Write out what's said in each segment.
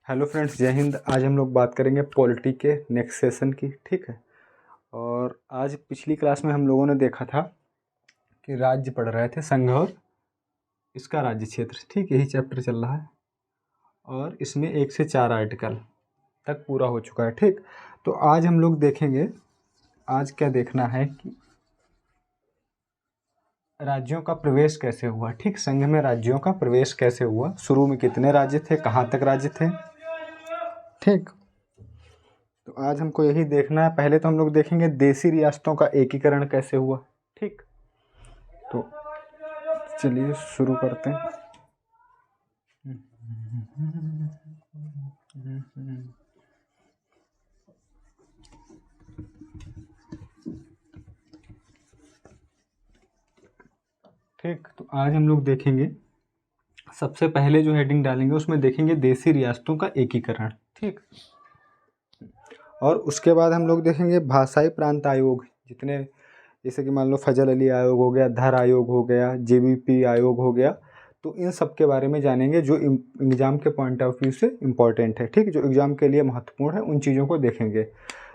Hello friends, जय हिंद। आज हम लोग बात करेंगे पॉलिटी के नेक्स्ट सेशन की। ठीक है। और आज पिछली क्लास में हम लोगों ने देखा था कि राज्य पढ़ रहे थे, संघ और इसका राज्य क्षेत्र। ठीक, यही चैप्टर चल रहा है और इसमें 1 से 4 आर्टिकल तक पूरा हो चुका है। ठीक, तो आज हम लोग देखेंगे, आज क्या देखना है कि राज्यों का प्रवेश कैसे हुआ। ठीक, संघ में राज्यों का प्रवेश कैसे हुआ, शुरू में कितने राज्य थे, कहाँ तक राज्य थे। ठीक, तो आज हमको यही देखना है। पहले तो हम लोग देखेंगे देसी रियासतों का एकीकरण कैसे हुआ। ठीक, तो चलिए शुरू करते हैं। ठीक, तो आज हम लोग देखेंगे, सबसे पहले जो हेडिंग डालेंगे उसमें देखेंगे देसी रियासतों का एकीकरण। ठीक, और उसके बाद हम लोग देखेंगे भाषाई प्रांत आयोग, जितने जैसे कि मान लो फजल अली आयोग हो गया, धर आयोग हो गया, जेबीपी आयोग हो गया, तो इन सब के बारे में जानेंगे जो एग्ज़ाम के पॉइंट ऑफ व्यू से इम्पॉर्टेंट है। ठीक, जो एग्ज़ाम के लिए महत्वपूर्ण है, उन चीज़ों को देखेंगे।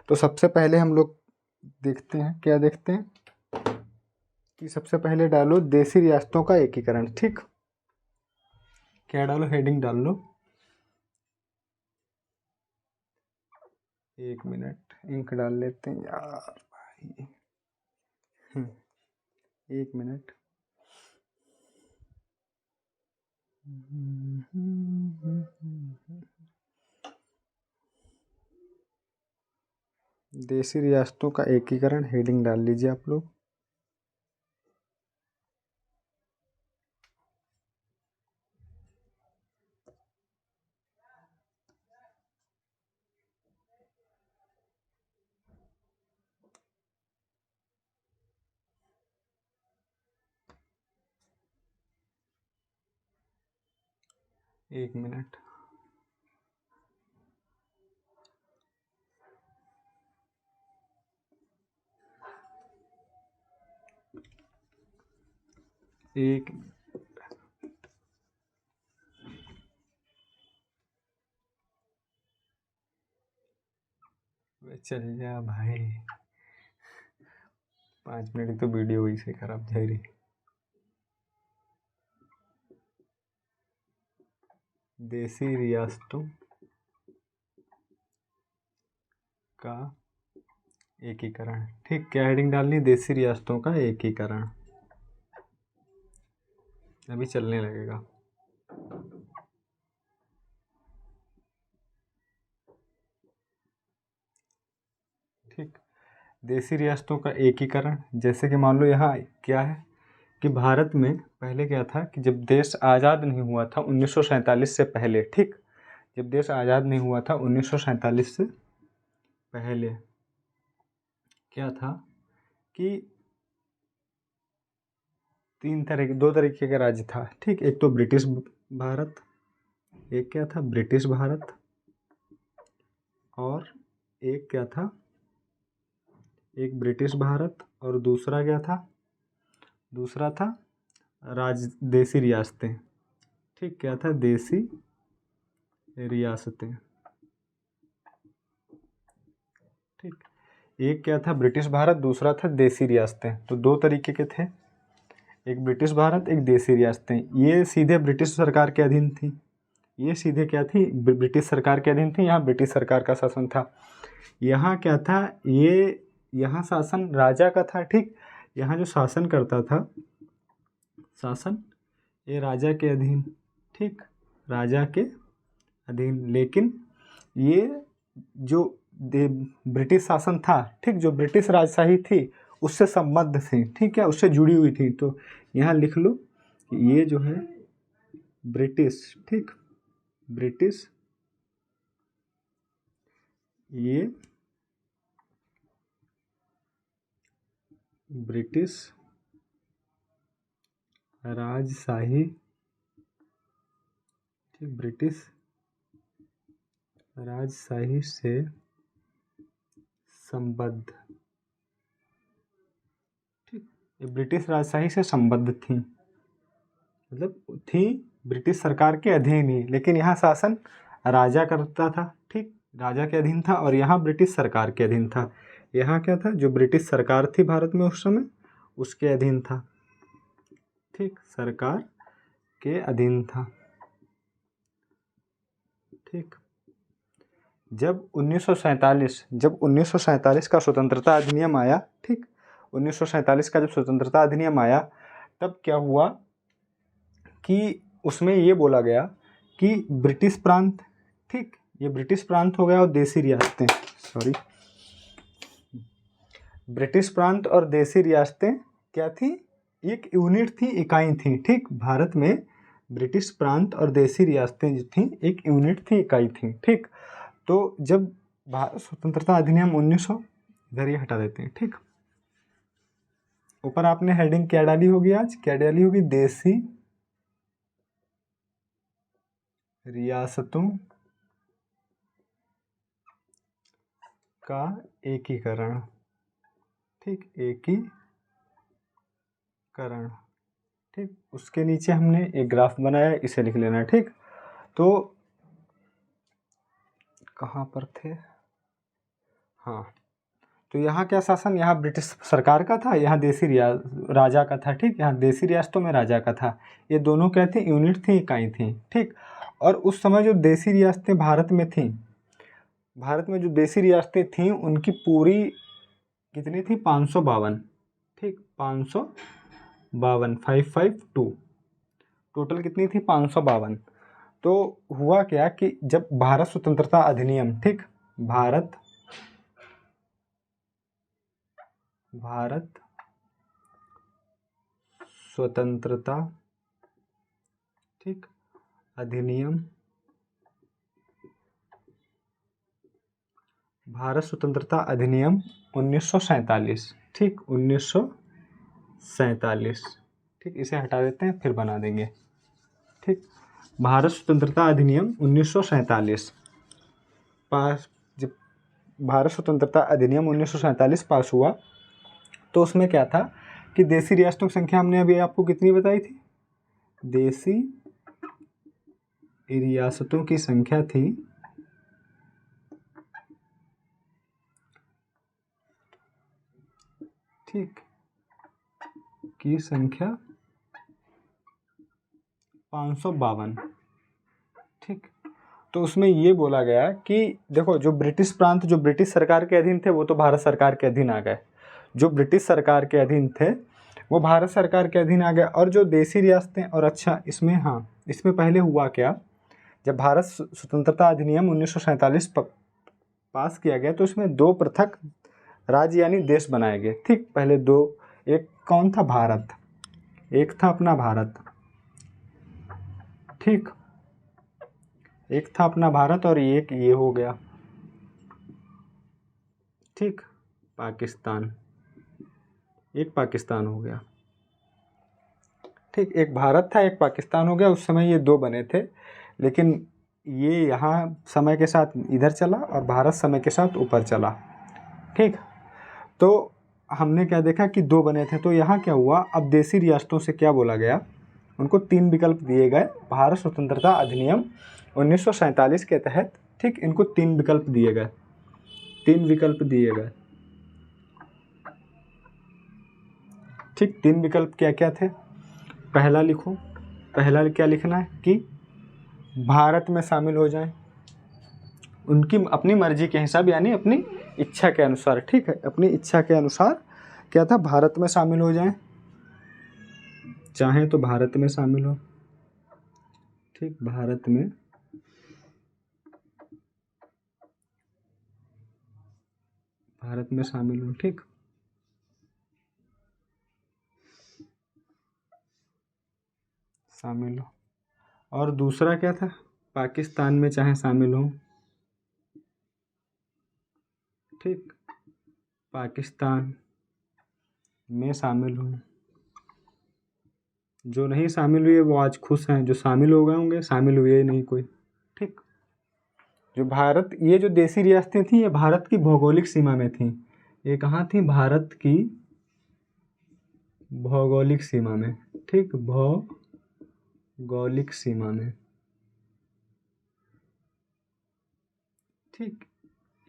तो सबसे पहले हम लोग देखते हैं, क्या देखते हैं कि सबसे पहले डालो देसी रियासतों का एकीकरण। ठीक, क्या डालो, हेडिंग डाल लो। 1 मिनट, इंक डाल लेते हैं यार भाई। 1 मिनट। देसी रियासतों का एकीकरण, हेडिंग डाल लीजिए आप लोग। एक मिनट। एक चल जा भाई, 5 मिनट तो वीडियो वही से खराब जा रही। देसी रियासतों का एकीकरण। ठीक, क्या हेडिंग डालनी, देसी रियासतों का एकीकरण। अभी चलने लगेगा। ठीक, देसी रियासतों का एकीकरण, जैसे कि मान लो यहाँ क्या है कि भारत में पहले क्या था कि जब देश आज़ाद नहीं हुआ था 1947 से पहले। ठीक, जब देश आज़ाद नहीं हुआ था 1947 से पहले क्या था कि 2 तरीके का राज्य था। ठीक, एक तो ब्रिटिश भारत, एक क्या था, ब्रिटिश भारत, और एक क्या था, एक ब्रिटिश भारत, और दूसरा क्या था, दूसरा था देसी रियासतें। ठीक, क्या था, देसी रियासतें। ठीक, एक क्या था, ब्रिटिश भारत, दूसरा था देसी रियासतें। तो 2 तरीके के थे, एक ब्रिटिश भारत, एक देसी रियासतें। ये सीधे ब्रिटिश सरकार के अधीन थी, ये सीधे क्या थी, ब्रिटिश सरकार के अधीन थी। यहाँ ब्रिटिश सरकार का शासन था। यहाँ क्या था, ये यहाँ शासन राजा का था। ठीक, यहाँ जो शासन करता था, शासन ये राजा के अधीन। ठीक, राजा के अधीन, लेकिन ये जो ब्रिटिश शासन था, ठीक, जो ब्रिटिश राजशाही थी उससे संबद्ध थी। ठीक है, उससे जुड़ी हुई थी। तो यहाँ लिख लो कि ये जो है ब्रिटिश, ठीक, ब्रिटिश, ये ब्रिटिश राजशाही, ठीक, ब्रिटिश राजशाही से संबद्ध। ठीक, ये ब्रिटिश राजशाही से संबद्ध थी, मतलब थी ब्रिटिश सरकार के अधीन ही, लेकिन यहाँ शासन राजा करता था, ठीक, राजा के अधीन था, और यहाँ ब्रिटिश सरकार के अधीन था। यहाँ क्या था, जो ब्रिटिश सरकार थी भारत में उस समय उसके अधीन था, ठीक, सरकार के अधीन था, ठीक। जब 1947 का स्वतंत्रता अधिनियम आया, ठीक, 1947 का जब स्वतंत्रता अधिनियम आया तब क्या हुआ कि उसमें ये बोला गया कि ब्रिटिश प्रांत, ठीक, ये ब्रिटिश प्रांत हो गया और देसी रियासतें, सॉरी, ब्रिटिश प्रांत और देसी रियासतें क्या थी, एक यूनिट थी, इकाई थी, ठीक। भारत में ब्रिटिश प्रांत और देसी रियासतें जो थी एक यूनिट थी, इकाई थी, ठीक। तो जब स्वतंत्रता अधिनियम 1900, इधर ये हटा देते हैं, ठीक। ऊपर आपने हेडिंग क्या डाली होगी, आज क्या डाली होगी, देसी रियासतों का एकीकरण, ठीक, एकीकरण, ठीक। उसके नीचे हमने एक ग्राफ बनाया, इसे लिख लेना, ठीक। तो कहाँ पर थे, हाँ, तो यहाँ क्या शासन, यहाँ ब्रिटिश सरकार का था, यहाँ देसी राजा का था, ठीक। यहाँ देसी रियासतों में राजा का था। ये दोनों क्या थी, यूनिट थी, इकाई थी, ठीक। और उस समय जो देसी रियासतें भारत में थीं, भारत में जो देसी रियासतें थीं उनकी पूरी कितनी थी, 552, ठीक, 552, 552, टोटल कितनी थी, 552। तो हुआ क्या कि जब भारत स्वतंत्रता अधिनियम, ठीक, भारत स्वतंत्रता, ठीक, अधिनियम, भारत स्वतंत्रता अधिनियम 1947, ठीक, 1947, ठीक, इसे हटा देते हैं फिर बना देंगे, ठीक। भारत स्वतंत्रता अधिनियम 1947 पास, जब भारत स्वतंत्रता अधिनियम 1947 पास हुआ तो उसमें क्या था कि देसी रियासतों की संख्या हमने अभी आपको कितनी बताई थी, देसी रियासतों की संख्या थी, ठीक, की संख्या 552, ठीक। तो उसमें ये बोला गया कि देखो, जो ब्रिटिश प्रांत जो ब्रिटिश सरकार के अधीन थे वो तो भारत सरकार के अधीन आ गए, जो ब्रिटिश सरकार के अधीन थे वो भारत सरकार के अधीन आ गए, और जो देसी रियासतें, और अच्छा इसमें, हाँ, इसमें पहले हुआ क्या, जब भारत स्वतंत्रता अधिनियम 1947 पास किया गया तो इसमें दो पृथक राज्य यानी देश बनाए गए, ठीक। पहले दो, एक कौन था, भारत, एक था अपना भारत, ठीक, एक था अपना भारत और एक ये हो गया, ठीक, पाकिस्तान, एक पाकिस्तान हो गया, ठीक। एक भारत था, एक पाकिस्तान हो गया। उस समय ये दो बने थे, लेकिन ये यहाँ समय के साथ इधर चला और भारत समय के साथ ऊपर चला, ठीक। तो हमने क्या देखा कि दो बने थे, तो यहाँ क्या हुआ, अब देसी रियासतों से क्या बोला गया, उनको तीन विकल्प दिए गए भारत स्वतंत्रता अधिनियम 1947 के तहत, ठीक। इनको तीन विकल्प दिए गए, तीन विकल्प दिए गए, ठीक। तीन विकल्प क्या क्या थे, पहला लिखो, पहला क्या लिखना है कि भारत में शामिल हो जाएं, उनकी अपनी मर्जी के हिसाब यानी अपनी इच्छा के अनुसार, ठीक है, अपनी इच्छा के अनुसार क्या था, भारत में शामिल हो जाएं, चाहें तो भारत में शामिल हो, ठीक, भारत में शामिल हो, ठीक। शामिल हो, और दूसरा क्या था, पाकिस्तान में चाहे शामिल हो, ठीक, पाकिस्तान में शामिल हो। जो नहीं शामिल हुए वो आज खुश हैं, जो शामिल हो गए होंगे शामिल हुए नहीं कोई, ठीक। जो भारत, ये जो देसी रियासतें थी ये भारत की भौगोलिक सीमा में थी, ये कहाँ थी, भारत की भौगोलिक सीमा में, ठीक, भौगोलिक सीमा में, ठीक,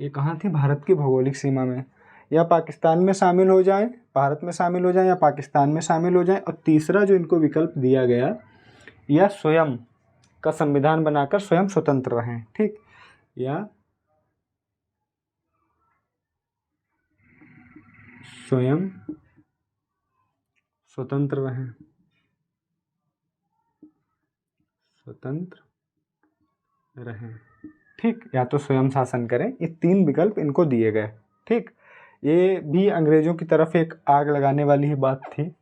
ये कहाँ थी? भारत की भौगोलिक सीमा में, या पाकिस्तान में शामिल हो जाएं, भारत में शामिल हो जाएं, या पाकिस्तान में शामिल हो जाएं। और तीसरा जो इनको विकल्प दिया गया, या स्वयं का संविधान बनाकर स्वयं स्वतंत्र रहें। ठीक, या स्वयं स्वतंत्र रहें, स्वतंत्र रहें। ठीक, या तो स्वयं शासन करें। ये 3 विकल्प इनको दिए गए। ठीक, ये भी अंग्रेजों की तरफ एक आग लगाने वाली ही बात थी।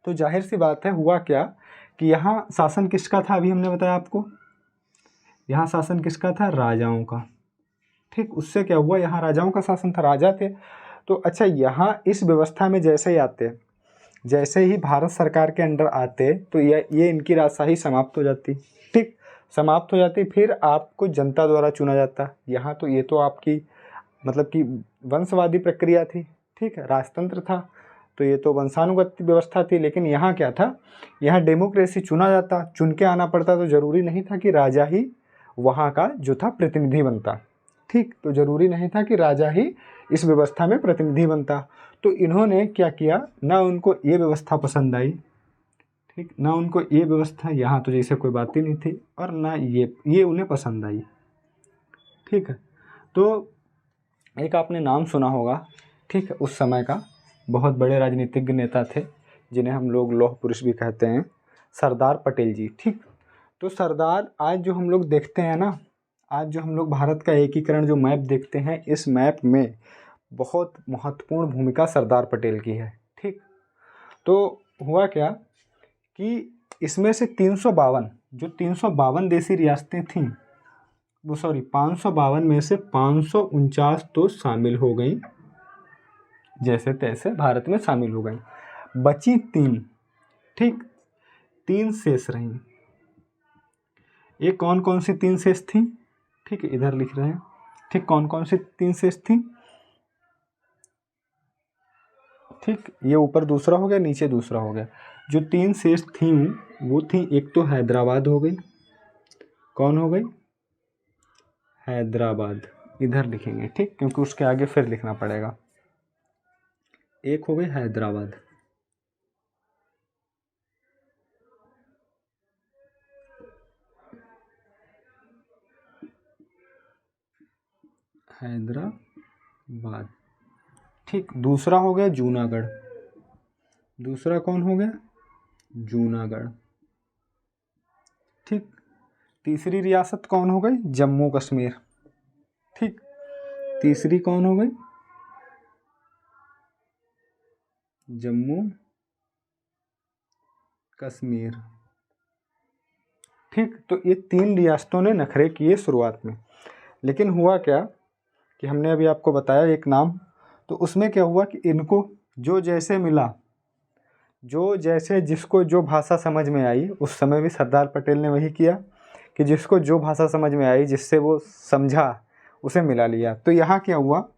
तो जाहिर सी बात है, हुआ क्या कि यहाँ शासन किसका था? अभी हमने बताया आपको, यहाँ शासन किसका था? राजाओं का। ठीक, उससे क्या हुआ, यहाँ राजाओं का शासन था, राजा थे। तो अच्छा, यहाँ इस व्यवस्था में जैसे ही आते, जैसे ही भारत सरकार के अंडर आते, तो ये इनकी राजशाही समाप्त हो जाती। ठीक, समाप्त हो जाती। फिर आपको जनता द्वारा चुना जाता। यहाँ तो ये तो आपकी मतलब कि वंशवादी प्रक्रिया थी। ठीक है, राजतंत्र था, तो ये तो वंशानुगत व्यवस्था थी। लेकिन यहाँ क्या था, यहाँ डेमोक्रेसी, चुना जाता, चुन के आना पड़ता। तो ज़रूरी नहीं था कि राजा ही वहाँ का जो था प्रतिनिधि बनता। ठीक, तो ज़रूरी नहीं था कि राजा ही इस व्यवस्था में प्रतिनिधि बनता। तो इन्होंने क्या किया, ना उनको ये व्यवस्था पसंद आई। ठीक, ना उनको ये व्यवस्था, यहाँ तो जैसे कोई बात ही नहीं थी, और ना ये उन्हें पसंद आई। ठीक है, तो एक आपने नाम सुना होगा, ठीक है, उस समय का बहुत बड़े राजनीतिज्ञ नेता थे, जिन्हें हम लोग लौह पुरुष भी कहते हैं, सरदार पटेल जी। ठीक, तो सरदार, आज जो हम लोग देखते हैं ना, आज जो हम लोग भारत का एकीकरण जो मैप देखते हैं, इस मैप में बहुत महत्वपूर्ण भूमिका सरदार पटेल की है। ठीक, तो हुआ क्या कि इसमें से 352 देसी रियासतें थीं, वो 552 में से 549 तो शामिल हो गई, जैसे तैसे भारत में शामिल हो गई। बची 3, ठीक, 3 शेष रहीं। ये कौन कौन सी 3 शेष थी? ठीक है, इधर लिख रहे हैं। ठीक, कौन कौन सी 3 शेष थी? ठीक, ये ऊपर दूसरा हो गया, नीचे दूसरा हो गया। जो 3 शेष थी वो थी, एक तो हैदराबाद हो गई। कौन हो गई? हैदराबाद। इधर लिखेंगे, ठीक, क्योंकि उसके आगे फिर लिखना पड़ेगा। एक हो गई हैदराबाद, हैदराबाद। ठीक, दूसरा हो गया जूनागढ़। दूसरा कौन हो गया? जूनागढ़। ठीक, तीसरी रियासत कौन हो गई? जम्मू कश्मीर। ठीक, तीसरी कौन हो गई? जम्मू कश्मीर। ठीक, तो ये 3 रियासतों ने नखरे किए शुरुआत में। लेकिन हुआ क्या कि हमने अभी आपको बताया एक नाम, तो उसमें क्या हुआ कि इनको जो जैसे मिला, जो जैसे जिसको जो भाषा समझ में आई, उस समय भी सरदार पटेल ने वही किया कि जिसको जो भाषा समझ में आई, जिससे वो समझा, उसे मिला लिया। तो यहाँ क्या हुआ,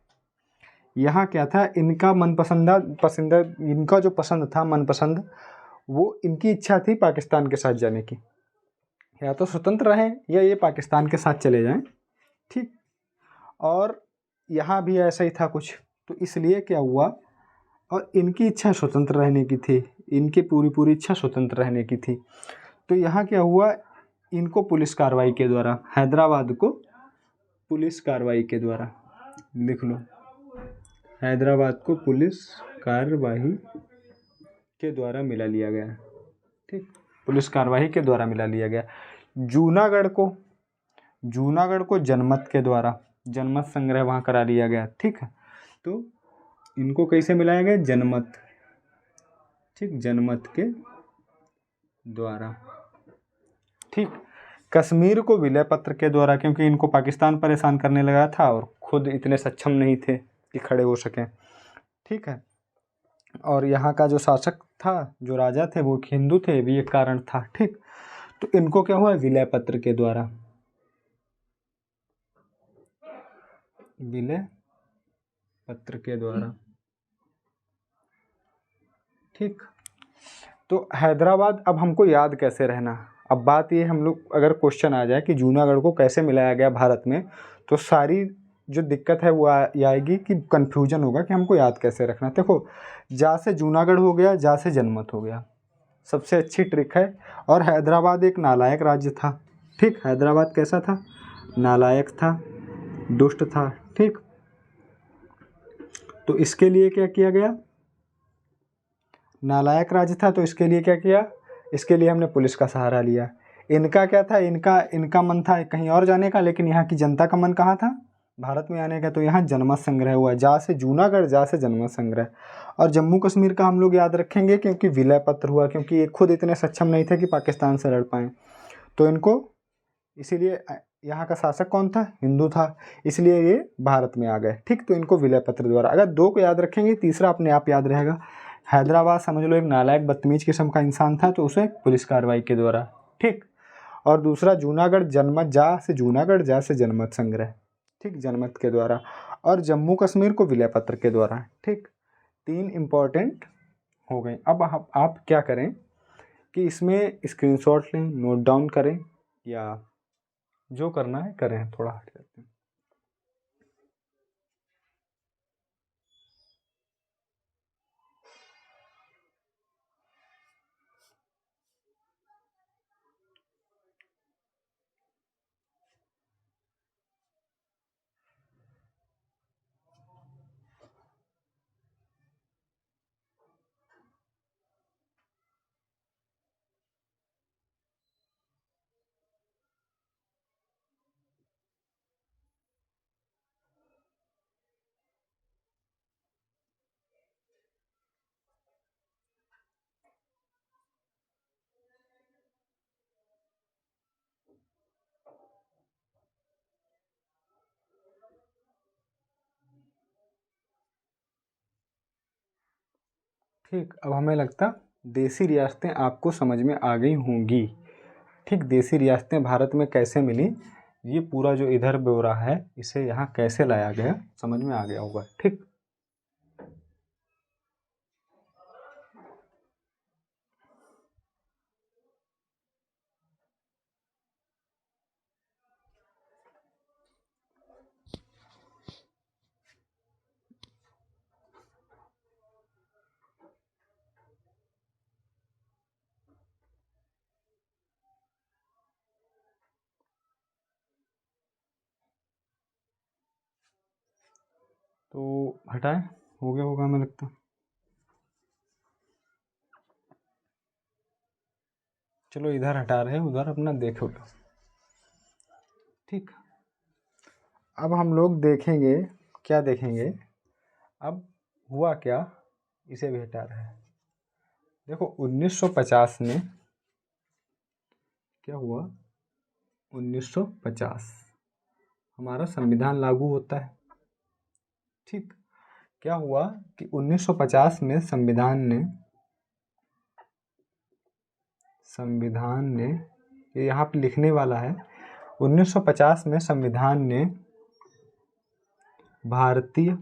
यहाँ क्या था, इनका पसंदा इनका जो पसंद था, मनपसंद, वो इनकी इच्छा थी पाकिस्तान के साथ जाने की। या तो स्वतंत्र रहें, या ये पाकिस्तान के साथ चले जाएं। ठीक, और यहाँ भी ऐसा ही था कुछ। तो इसलिए क्या हुआ, और इनकी इच्छा स्वतंत्र रहने की थी, इनकी पूरी इच्छा स्वतंत्र रहने की थी। तो यहाँ क्या हुआ, इनको पुलिस कार्रवाई के द्वारा, हैदराबाद को पुलिस कार्रवाई के द्वारा, लिख लो, हैदराबाद को पुलिस कार्रवाई के द्वारा मिला लिया गया। ठीक, पुलिस कार्रवाई के द्वारा मिला लिया गया। जूनागढ़ को जनमत के द्वारा, जनमत संग्रह वहाँ करा लिया गया। ठीक है, तो इनको कैसे मिलाया गया? जनमत। ठीक, जनमत के द्वारा। ठीक, कश्मीर को विलय पत्र के द्वारा, क्योंकि इनको पाकिस्तान परेशान करने लगा था और खुद इतने सक्षम नहीं थे कि खड़े हो सकें। ठीक है, और यहाँ का जो शासक था, जो राजा थे, वो हिंदू थे, भी एक कारण था। ठीक, तो इनको क्या हुआ? विलय पत्र के द्वारा, विलय पत्र के द्वारा। ठीक, तो हैदराबाद, अब हमको याद कैसे रहना? अब बात ये, हम लोग अगर क्वेश्चन आ जाए कि जूनागढ़ को कैसे मिलाया गया भारत में, तो सारी जो दिक्कत है वो ये आएगी कि कन्फ्यूजन होगा कि हमको याद कैसे रखना। देखो, जा से जूनागढ़ हो गया, जा से जनमत हो गया, सबसे अच्छी ट्रिक है। और हैदराबाद एक नालायक राज्य था। ठीक, हैदराबाद कैसा था? नालायक था, दुष्ट था। ठीक, तो इसके लिए क्या किया गया? नालायक राज्य था, तो इसके लिए क्या किया? इसके लिए हमने पुलिस का सहारा लिया। इनका क्या था? इनका मन था कहीं और जाने का, लेकिन यहाँ की जनता का मन कहाँ था? भारत में आने का। तो यहाँ जनमत संग्रह हुआ, जा से जूनागढ़, जा से जनमत संग्रह। और जम्मू कश्मीर का हम लोग याद रखेंगे क्योंकि विलय पत्र हुआ, क्योंकि ये खुद इतने सक्षम नहीं थे कि पाकिस्तान से लड़ पाएँ, तो इनको इसीलिए यहाँ का शासक कौन था? हिंदू था, इसलिए ये भारत में आ गए। ठीक, तो इनको विलय पत्र द्वारा, अगर दो को याद रखेंगे तीसरा अपने आप याद रहेगा। हैदराबाद समझ लो एक नालायक बदतमीज किस्म का इंसान था, तो उसे पुलिस कार्रवाई के द्वारा। ठीक, और दूसरा जूनागढ़ जनमत, जा से जूनागढ़, जा से जनमत संग्रह। ठीक, जनमत के द्वारा। और जम्मू कश्मीर को विलय पत्र के द्वारा। ठीक, 3 इम्पॉर्टेंट हो गए। अब आप क्या करें कि इसमें स्क्रीनशॉट लें, नोट डाउन करें, या जो करना है करें। थोड़ा हट जाते हैं। ठीक, अब हमें लगता देसी रियासतें आपको समझ में आ गई होंगी। ठीक, देसी रियासतें भारत में कैसे मिली, ये पूरा जो इधर ब्यौरा है इसे यहाँ कैसे लाया गया समझ में आ गया होगा। ठीक, तो हटाए, हो गया होगा हमें लगता। चलो इधर हटा रहे, उधर अपना देखो। ठीक, अब हम लोग देखेंगे, क्या देखेंगे? अब हुआ क्या, इसे भी हटा रहे हैं। देखो 1950 में क्या हुआ? 1950 हमारा संविधान लागू होता है। ठीक, क्या हुआ कि 1950 में संविधान ने ये यहाँ पे लिखने वाला है। 1950 में संविधान ने भारतीय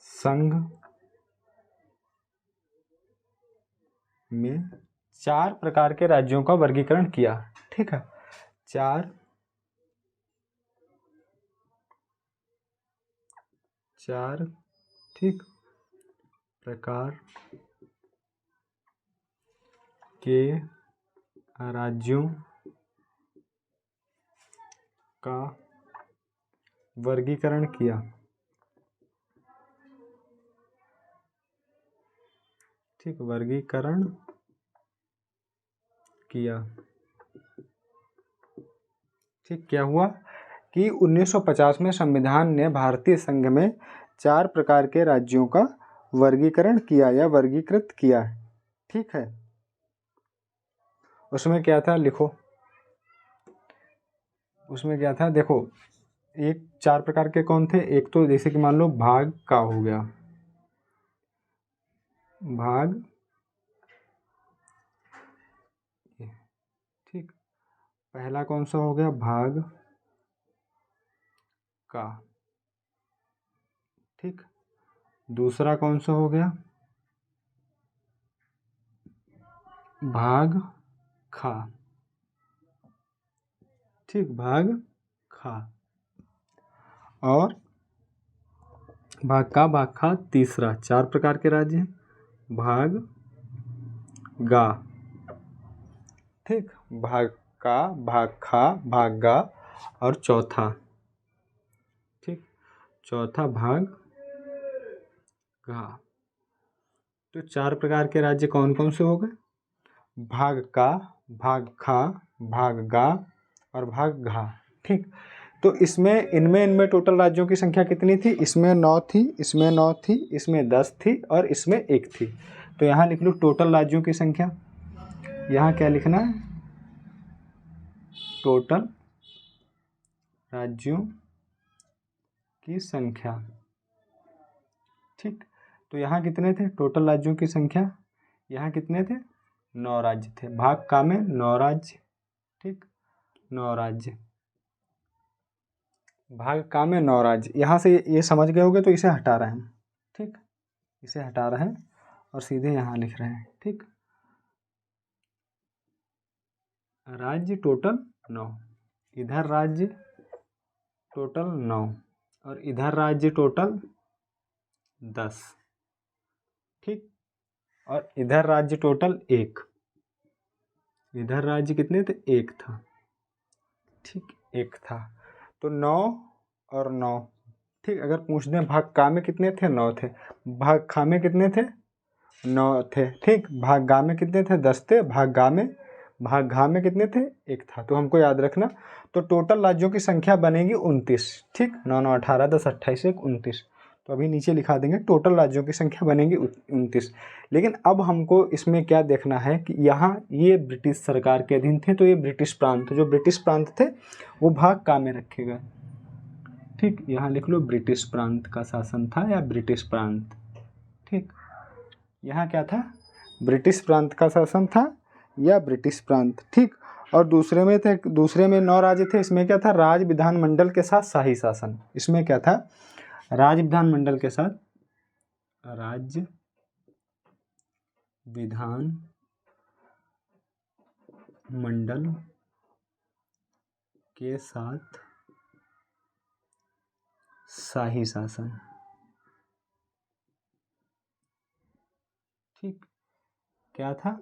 संघ में 4 प्रकार के राज्यों का वर्गीकरण किया। ठीक है, 4 ठीक प्रकार के राज्यों का वर्गीकरण किया। ठीक, वर्गीकरण किया। ठीक, क्या हुआ कि 1950 में संविधान ने भारतीय संघ में 4 प्रकार के राज्यों का वर्गीकरण किया या वर्गीकृत किया। ठीक है, उसमें क्या था लिखो। उसमें क्या था देखो, एक 4 प्रकार के कौन थे? एक तो जैसे कि मान लो भाग का हो गया, भाग। ठीक, पहला कौन सा हो गया? भाग का। ठीक, दूसरा कौन सा हो गया? भाग खा। ठीक, भाग खा। और भाग का, भाग खा तीसरा, 4 प्रकार के राज्य हैं। भाग गा, ठीक, भाग का, भाग खा, भाग गा, और चौथा, ठीक, चौथा भाग गा। तो 4 प्रकार के राज्य कौन कौन से हो गए? भाग का, भाग खा, भाग गा और भाग घा, ठीक। तो इसमें इनमें टोटल राज्यों की संख्या कितनी थी? इसमें 9 थी, इसमें 9 थी, इसमें 10 थी और इसमें 1 थी। तो यहाँ लिख लो टोटल राज्यों की संख्या। यहाँ क्या लिखना है? टोटल राज्यों की संख्या, ठीक। तो यहाँ कितने थे टोटल राज्यों की संख्या? यहाँ कितने थे? 9 राज्य थे। भाग का में 9 राज्य, ठीक, 9 राज्य। भाग का में 9 राज्य। यहाँ से ये समझ गए होगे, तो इसे हटा रहे हैं, ठीक, इसे हटा रहे हैं और सीधे यहाँ लिख रहे हैं, ठीक। राज्य टोटल 9, इधर राज्य टोटल 9 और इधर राज्य टोटल 10, ठीक। और इधर राज्य टोटल 1, इधर राज्य कितने थे? 1 था, ठीक, 1 था। तो 9 और 9, ठीक। अगर पूछ दें भाग का में कितने थे? 9 थे। भाग खा में कितने थे? 9 थे, ठीक। भाग गा में कितने थे? 10 थे। भाग घा में कितने थे? 1 था। तो हमको याद रखना, तो टोटल राज्यों की संख्या बनेगी 29, ठीक। 9 9 18 10 28 1 29। तो अभी नीचे लिखा देंगे, टोटल राज्यों की संख्या बनेगी 29। लेकिन अब हमको इसमें क्या देखना है कि यहाँ ये ब्रिटिश सरकार के अधीन थे, तो ये ब्रिटिश प्रांत, जो ब्रिटिश प्रांत थे वो भाग का में रखे गए, ठीक। यहाँ लिख लो ब्रिटिश प्रांत का शासन था या ब्रिटिश प्रांत, ठीक। यहाँ क्या था? ब्रिटिश प्रांत का शासन था या ब्रिटिश प्रांत, ठीक। और दूसरे में 9 राज्य थे। इसमें क्या था? राज्य विधानमंडल के साथ शाही शासन। इसमें क्या था? राज्य विधानमंडल के साथ, राज्य विधान मंडल के साथ शाही शासन, ठीक। क्या था?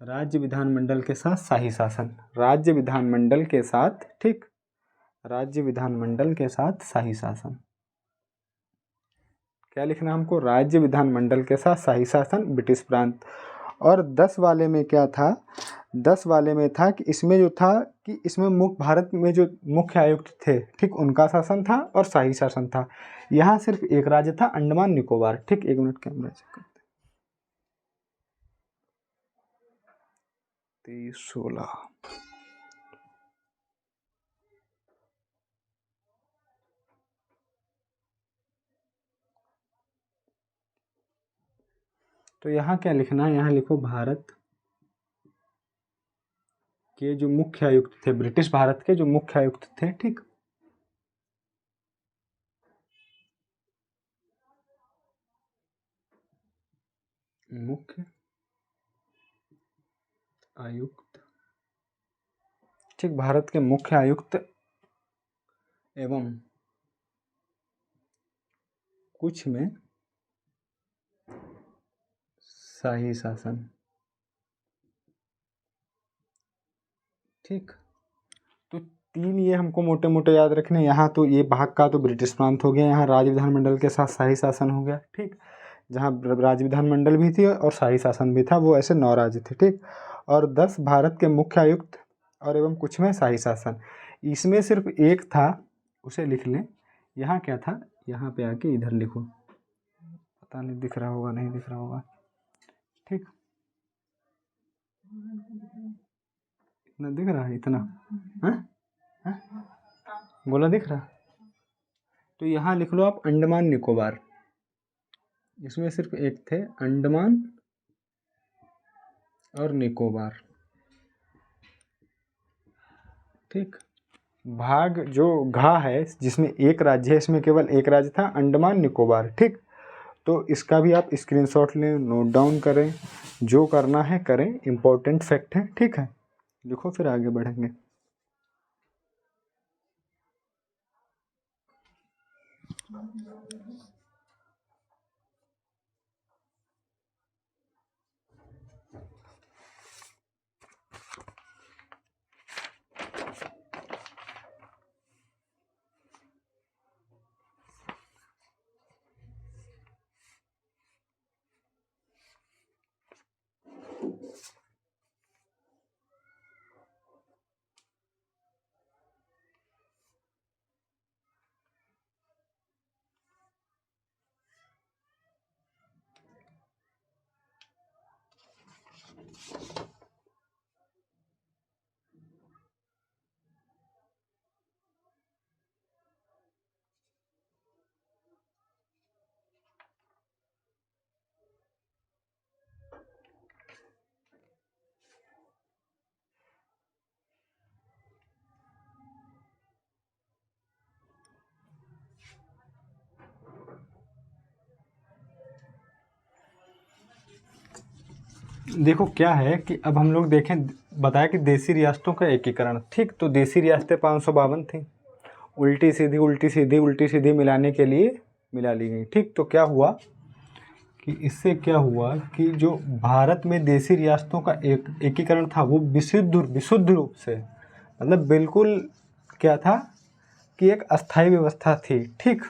राज्य विधानमंडल के साथ शाही शासन, राज्य विधानमंडल के साथ, ठीक, राज्य विधानमंडल के साथ शाही शासन। क्या लिखना हमको? राज्य विधानमंडल के साथ शाही शासन, ब्रिटिश प्रांत। और 10 वाले में क्या था? 10 वाले में था कि इसमें जो था कि इसमें भारत में जो मुख्य आयुक्त थे, ठीक, उनका शासन था और शाही शासन था। यहाँ सिर्फ एक राज्य था, अंडमान निकोबार, ठीक। 1 मिनट कैमरा चेक करते हैं। 23 16 तो यहाँ क्या लिखना है? यहाँ लिखो भारत के जो मुख्य आयुक्त थे, ब्रिटिश भारत के जो मुख्य आयुक्त थे, ठीक, मुख्य आयुक्त, ठीक, भारत के मुख्य आयुक्त एवं कुछ में शाही शासन, ठीक। तो 3 ये हमको मोटे मोटे याद रखने। यहाँ तो ये भाग का तो ब्रिटिश प्रांत हो गया, यहाँ राज्य विधानमंडल के साथ शाही शासन हो गया, ठीक। जहाँ राज्य विधानमंडल भी थी और शाही शासन भी था, वो ऐसे 9 राज्य थे, ठीक। और 10 भारत के मुख्य आयुक्त और एवं कुछ में शाही शासन। इसमें सिर्फ 1 था, उसे लिख लें। यहाँ क्या था? यहाँ पे आके इधर लिखो, पता नहीं दिख रहा होगा, नहीं दिख रहा होगा, ठीक। इतना दिख रहा है? इतना है? गोला दिख रहा? तो यहाँ लिख लो आप अंडमान निकोबार। इसमें सिर्फ 1 थे, अंडमान और निकोबार, ठीक। भाग जो घा है, जिसमें 1 राज्य है, इसमें केवल 1 राज्य था, अंडमान निकोबार, ठीक। तो इसका भी आप स्क्रीनशॉट लें, नोट डाउन करें, जो करना है करें, इम्पोर्टेंट फैक्ट है, ठीक है। लिखो, फिर आगे बढ़ेंगे। देखो क्या है कि अब हम लोग देखें, बताया कि देसी रियासतों का एकीकरण, ठीक। तो देसी रियासतें 552 थी, उल्टी सीधी उल्टी सीधी उल्टी सीधी मिलाने के लिए मिला ली गई, ठीक। तो क्या हुआ कि इससे क्या हुआ कि जो भारत में देसी रियासतों का एकीकरण था वो विशुद्ध रूप से, मतलब बिल्कुल क्या था कि एक अस्थायी व्यवस्था थी, ठीक।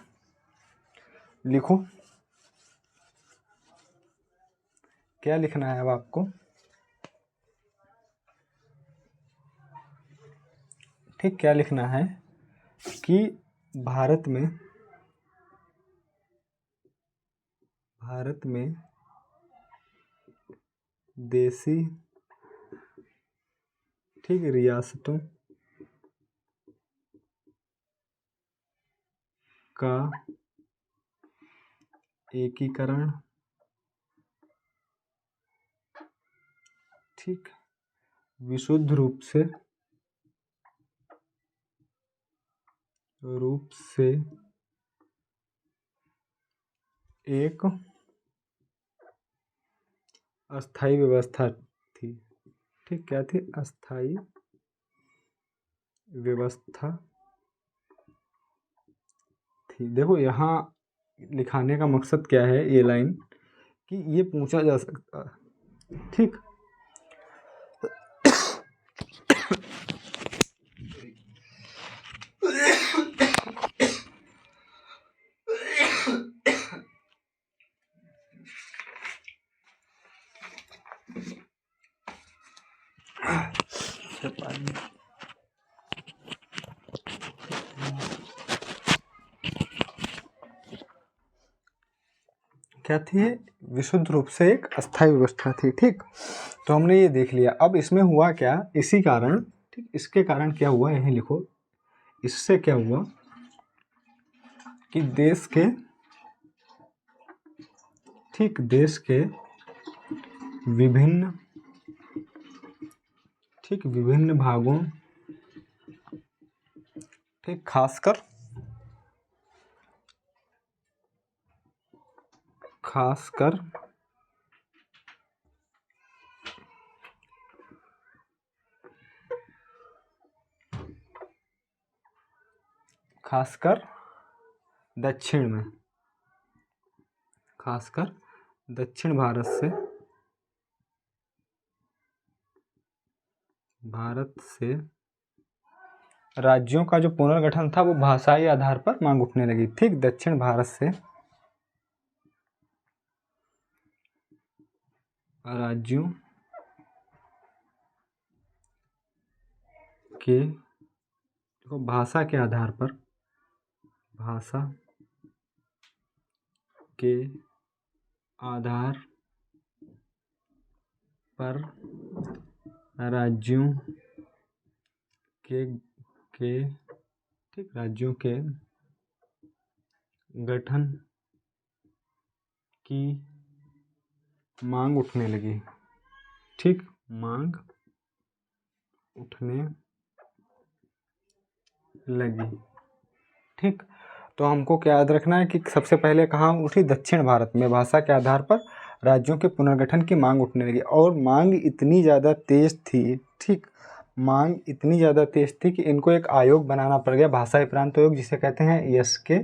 लिखो क्या लिखना है अब आपको, ठीक। क्या लिखना है कि भारत में देसी, ठीक, रियासतों का एकीकरण, ठीक, विशुद्ध रूप से एक अस्थायी व्यवस्था थी, ठीक। क्या थी? अस्थायी व्यवस्था थी। देखो यहाँ लिखाने का मकसद क्या है, ये लाइन, कि ये पूछा जा सकता है, ठीक। क्या थी? विशुद्ध रूप से एक अस्थायी व्यवस्था थी, ठीक। तो हमने ये देख लिया। अब इसमें हुआ क्या, इसी कारण, ठीक, इसके कारण क्या हुआ, यहीं लिखो। इससे क्या हुआ कि देश के, ठीक, देश के विभिन्न, ठीक, विभिन्न भागों, ठीक, खासकर दक्षिण में, खासकर दक्षिण भारत से राज्यों का जो पुनर्गठन था वो भाषाई आधार पर मांग उठने लगी, ठीक। दक्षिण भारत से राज्यों के, देखो, भाषा के आधार पर, भाषा के आधार पर राज्यों के, ठीक, राज्यों के गठन की मांग उठने लगी, ठीक, मांग उठने लगी, ठीक। तो हमको क्या याद रखना है कि सबसे पहले कहाँ उठी? दक्षिण भारत में भाषा के आधार पर राज्यों के पुनर्गठन की मांग उठने लगी, और मांग इतनी ज़्यादा तेज थी, ठीक, मांग इतनी ज़्यादा तेज थी कि इनको एक आयोग बनाना पड़ गया, भाषाई प्रांत आयोग, जिसे कहते हैं ESK,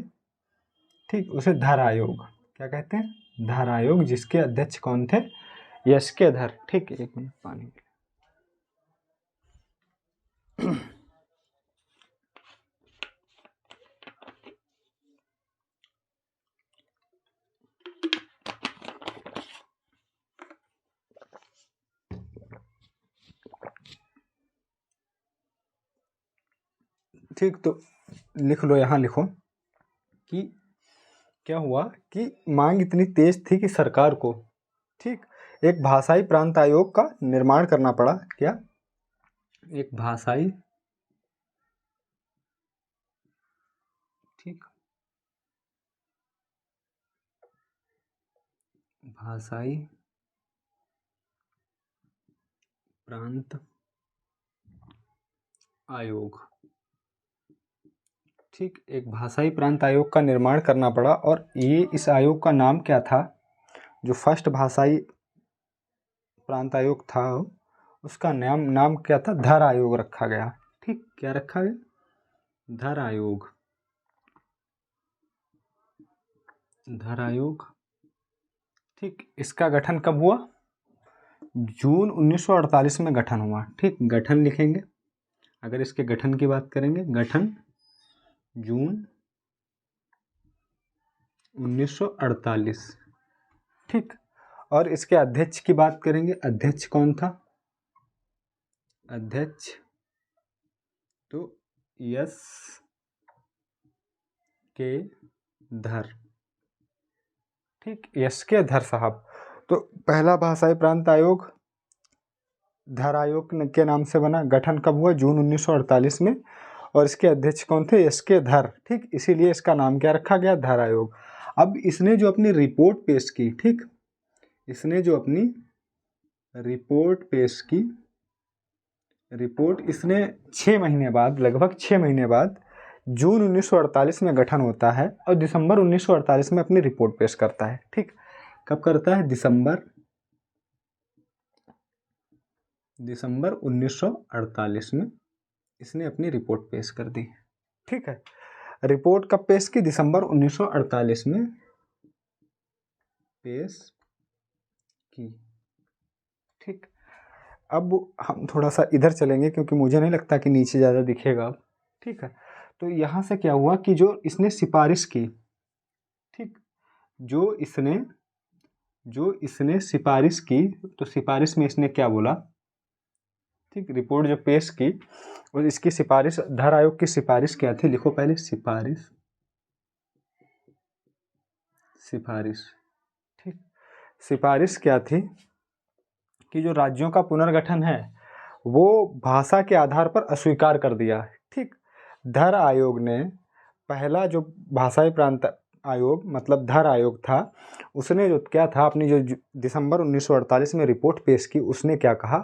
ठीक, उसे धर आयोग क्या कहते हैं, धर आयोग, जिसके अध्यक्ष कौन थे, यश के धर। ठीक, एक मिनट पानी। ठीक, तो लिख लो, यहाँ लिखो कि क्या हुआ कि मांग इतनी तेज थी कि सरकार को, ठीक, एक भाषाई प्रांत आयोग का निर्माण करना पड़ा। क्या, एक भाषाई, ठीक, भाषाई प्रांत आयोग, ठीक, एक भाषाई प्रांत आयोग का निर्माण करना पड़ा। और ये, इस आयोग का नाम क्या था, जो फर्स्ट भाषाई प्रांत आयोग था उसका नाम क्या था, धर आयोग रखा गया। ठीक, क्या रखा गया, धर आयोग, धर आयोग। ठीक, इसका गठन कब हुआ, जून 1948 में गठन हुआ। ठीक, गठन लिखेंगे, अगर इसके गठन की बात करेंगे, गठन जून 1948। ठीक, और इसके अध्यक्ष की बात करेंगे, अध्यक्ष कौन था, अध्यक्ष तो यस के धर। ठीक, यस के धर साहब। तो पहला भाषाई प्रांत आयोग धर आयोग के नाम से बना, गठन कब हुआ, जून 1948 में, और इसके अध्यक्ष कौन थे, यस के धर। ठीक, इसीलिए इसका नाम क्या रखा गया, धर आयोग। अब इसने जो अपनी रिपोर्ट पेश की, ठीक, इसने जो अपनी रिपोर्ट पेश की, रिपोर्ट इसने 6 महीने बाद, लगभग 6 महीने बाद, जून 1948 में गठन होता है और दिसंबर 1948 में अपनी रिपोर्ट पेश करता है। ठीक, कब करता है, दिसंबर 1948 में इसने अपनी रिपोर्ट पेश कर दी। ठीक है, रिपोर्ट कब पेश की, दिसंबर 1948 में पेश की। ठीक, अब हम थोड़ा सा इधर चलेंगे क्योंकि मुझे नहीं लगता कि नीचे ज़्यादा दिखेगा। ठीक है, तो यहाँ से क्या हुआ कि जो इसने सिफारिश की, ठीक, जो इसने सिफारिश की, तो सिफारिश में इसने क्या बोला, ठीक, रिपोर्ट जो पेश की और इसकी सिफारिश, धर आयोग की सिफारिश क्या थी, लिखो पहले, सिफारिश, सिफारिश। ठीक, सिफारिश क्या थी कि जो राज्यों का पुनर्गठन है वो भाषा के आधार पर अस्वीकार कर दिया। ठीक, धर आयोग ने, पहला जो भाषाई प्रांत आयोग मतलब धर आयोग था, उसने जो क्या था, अपनी जो दिसंबर 1948 में रिपोर्ट पेश की, उसने क्या कहा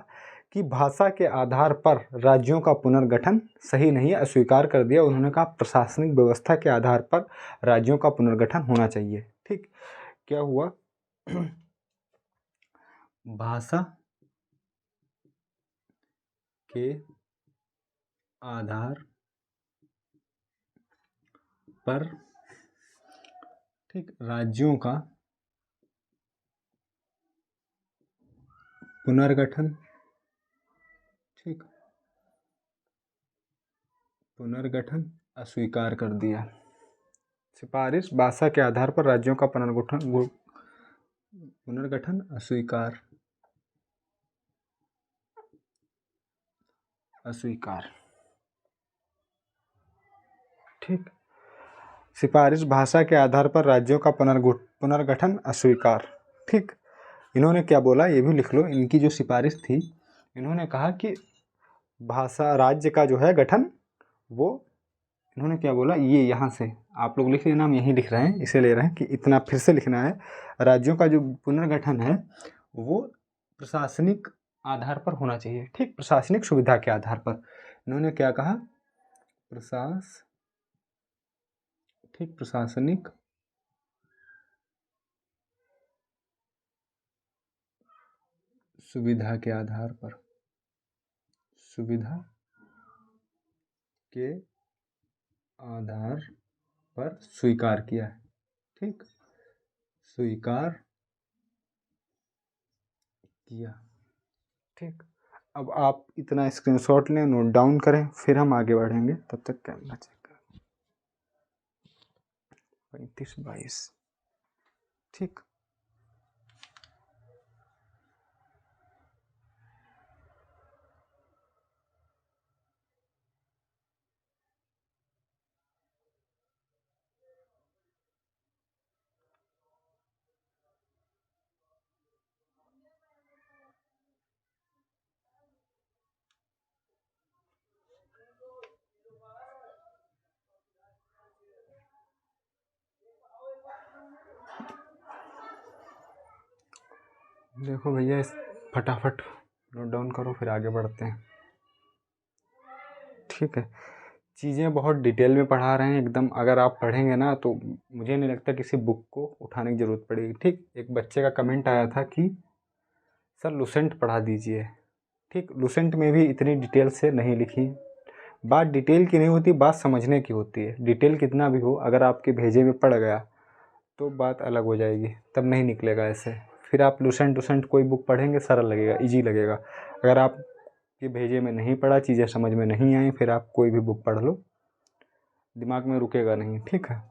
कि भाषा के आधार पर राज्यों का पुनर्गठन सही नहीं है, अस्वीकार कर दिया। उन्होंने कहा प्रशासनिक व्यवस्था के आधार पर राज्यों का पुनर्गठन होना चाहिए। ठीक, क्या हुआ, भाषा के आधार पर, ठीक, राज्यों का पुनर्गठन, ठीक, पुनर्गठन अस्वीकार कर दिया। सिफारिश, भाषा के आधार पर राज्यों का पुनर्गठन अस्वीकार, अस्वीकार। ठीक, सिफारिश, भाषा के आधार पर राज्यों का पुनर्गठन अस्वीकार। ठीक, इन्होंने क्या बोला ये भी लिख लो, इनकी जो सिफारिश थी, इन्होंने कहा कि भाषा राज्य का जो है गठन, वो इन्होंने क्या बोला, ये यहाँ से आप लोग लिख लेना, हम यहीं लिख रहे हैं, इसे ले रहे हैं कि इतना फिर से लिखना है। राज्यों का जो पुनर्गठन है वो प्रशासनिक आधार पर होना चाहिए। ठीक, प्रशासनिक सुविधा के आधार पर। इन्होंने क्या कहा, ठीक, प्रशासनिक सुविधा के आधार पर, सुविधा के आधार पर स्वीकार किया है। ठीक, स्वीकार किया। ठीक, अब आप इतना स्क्रीनशॉट लें, नोट डाउन करें, फिर हम आगे बढ़ेंगे। तब तक कैमरा चेक करें। 35-22। ठीक, देखो भैया, इस फटाफट नोट डाउन करो, फिर आगे बढ़ते हैं। ठीक है, चीज़ें बहुत डिटेल में पढ़ा रहे हैं एकदम। अगर आप पढ़ेंगे ना तो मुझे नहीं लगता किसी बुक को उठाने की ज़रूरत पड़ेगी। ठीक, एक बच्चे का कमेंट आया था कि सर लुसेंट पढ़ा दीजिए। ठीक, लुसेंट में भी इतनी डिटेल से नहीं लिखी। बात डिटेल की नहीं होती, बात समझने की होती है। डिटेल कितना भी हो, अगर आपके भेजे में पड़ गया तो बात अलग हो जाएगी, तब नहीं निकलेगा ऐसे। फिर आप लुसेंट कोई बुक पढ़ेंगे, सरल लगेगा, इजी लगेगा। अगर आप के भेजे में नहीं पड़ा, चीज़ें समझ में नहीं आई, फिर आप कोई भी बुक पढ़ लो, दिमाग में रुकेगा नहीं। ठीक है,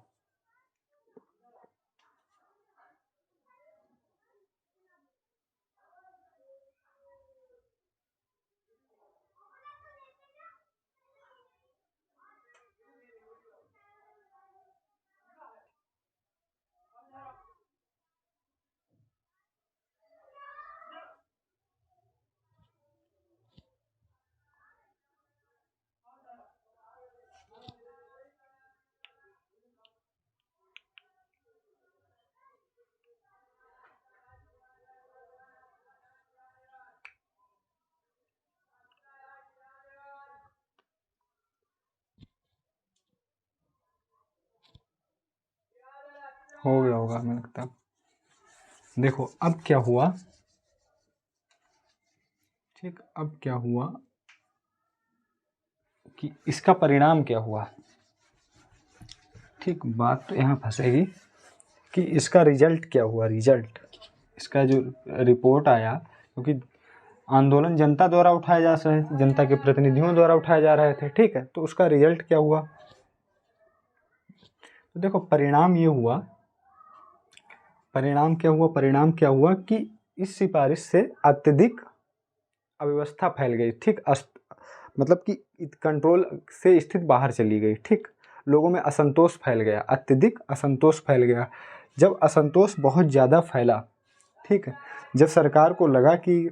हो गया होगा हमें लगता है। देखो अब क्या हुआ। ठीक, अब क्या हुआ कि इसका परिणाम क्या हुआ। ठीक, बात तो यहाँ फंसेगी कि इसका रिजल्ट क्या हुआ। रिजल्ट, इसका जो रिपोर्ट आया, क्योंकि आंदोलन जनता द्वारा उठाए जा रहे थे, जनता के प्रतिनिधियों द्वारा उठाए जा रहे थे। ठीक है, तो उसका रिजल्ट क्या हुआ। तो देखो परिणाम ये हुआ, परिणाम क्या हुआ, परिणाम क्या हुआ कि इस सिफारिश से अत्यधिक अव्यवस्था फैल गई। ठीक, मतलब कि कंट्रोल से स्थिति बाहर चली गई। ठीक, लोगों में असंतोष फैल गया, अत्यधिक असंतोष फैल गया। जब असंतोष बहुत ज़्यादा फैला, ठीक है, जब सरकार को लगा कि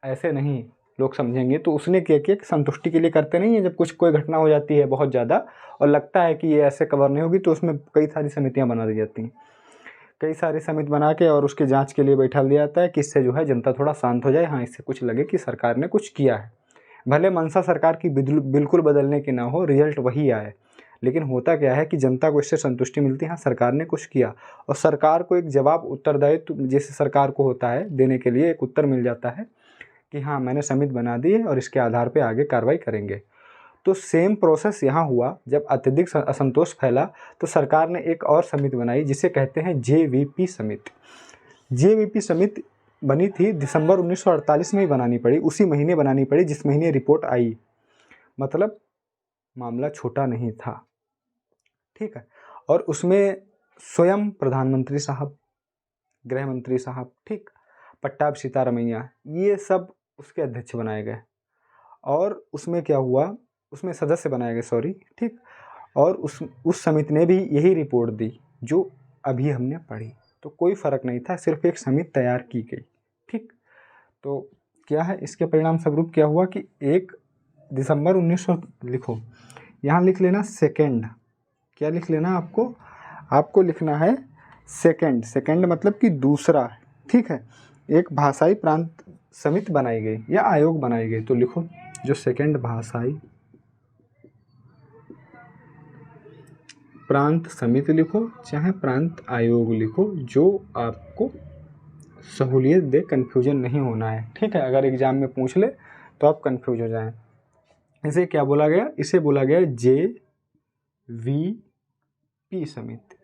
ऐसे नहीं लोग समझेंगे, तो उसने क्या किया कि संतुष्टि के लिए करते नहीं है, जब कुछ कोई घटना हो जाती है बहुत ज़्यादा और लगता है कि ये ऐसे कवर नहीं होगी, तो उसमें कई सारी समितियां बना दी जाती हैं। कई सारी समिति बना के और उसके जांच के लिए बैठा दिया जाता है कि इससे जो है जनता थोड़ा शांत हो जाए, हाँ इससे कुछ लगे कि सरकार ने कुछ किया है। भले मंशा सरकार की बिल्कुल बदलने की ना हो, रिजल्ट वही आए, लेकिन होता क्या है कि जनता को इससे संतुष्टि मिलती है, हाँ सरकार ने कुछ किया, और सरकार को एक जवाब उत्तरदायित्व जैसे सरकार को होता है देने के लिए एक उत्तर मिल जाता है कि हाँ मैंने समिति बना दी है और इसके आधार पे आगे कार्रवाई करेंगे। तो सेम प्रोसेस यहाँ हुआ। जब अत्यधिक असंतोष फैला तो सरकार ने एक और समिति बनाई जिसे कहते हैं JVP समिति। JVP समिति बनी थी दिसंबर 1948 में ही बनानी पड़ी, उसी महीने बनानी पड़ी जिस महीने रिपोर्ट आई। मतलब मामला छोटा नहीं था। ठीक है, और उसमें स्वयं प्रधानमंत्री साहब, गृह मंत्री साहब, ठीक, पट्टाभ सीतारमैया, ये सब उसके अध्यक्ष बनाए गए। और उसमें क्या हुआ, उसमें सदस्य बनाए गए, सॉरी। ठीक, और उस समिति ने भी यही रिपोर्ट दी जो अभी हमने पढ़ी। तो कोई फ़र्क नहीं था, सिर्फ एक समिति तैयार की गई। ठीक, तो क्या है इसके परिणाम स्वरूप क्या हुआ कि 1 दिसंबर 1900 लिखो, यहाँ लिख लेना सेकेंड। क्या लिख लेना आपको लिखना है सेकेंड। सेकेंड मतलब कि दूसरा। ठीक है, एक भाषाई प्रांत समिति बनाई गई या आयोग बनाई गई, तो लिखो जो सेकेंड भाषाई प्रांत समिति लिखो, चाहे प्रांत आयोग लिखो, जो आपको सहूलियत दे, कन्फ्यूजन नहीं होना है। ठीक है, अगर एग्जाम में पूछ ले तो आप कन्फ्यूज हो जाएं। इसे क्या बोला गया, इसे बोला गया JVP समिति।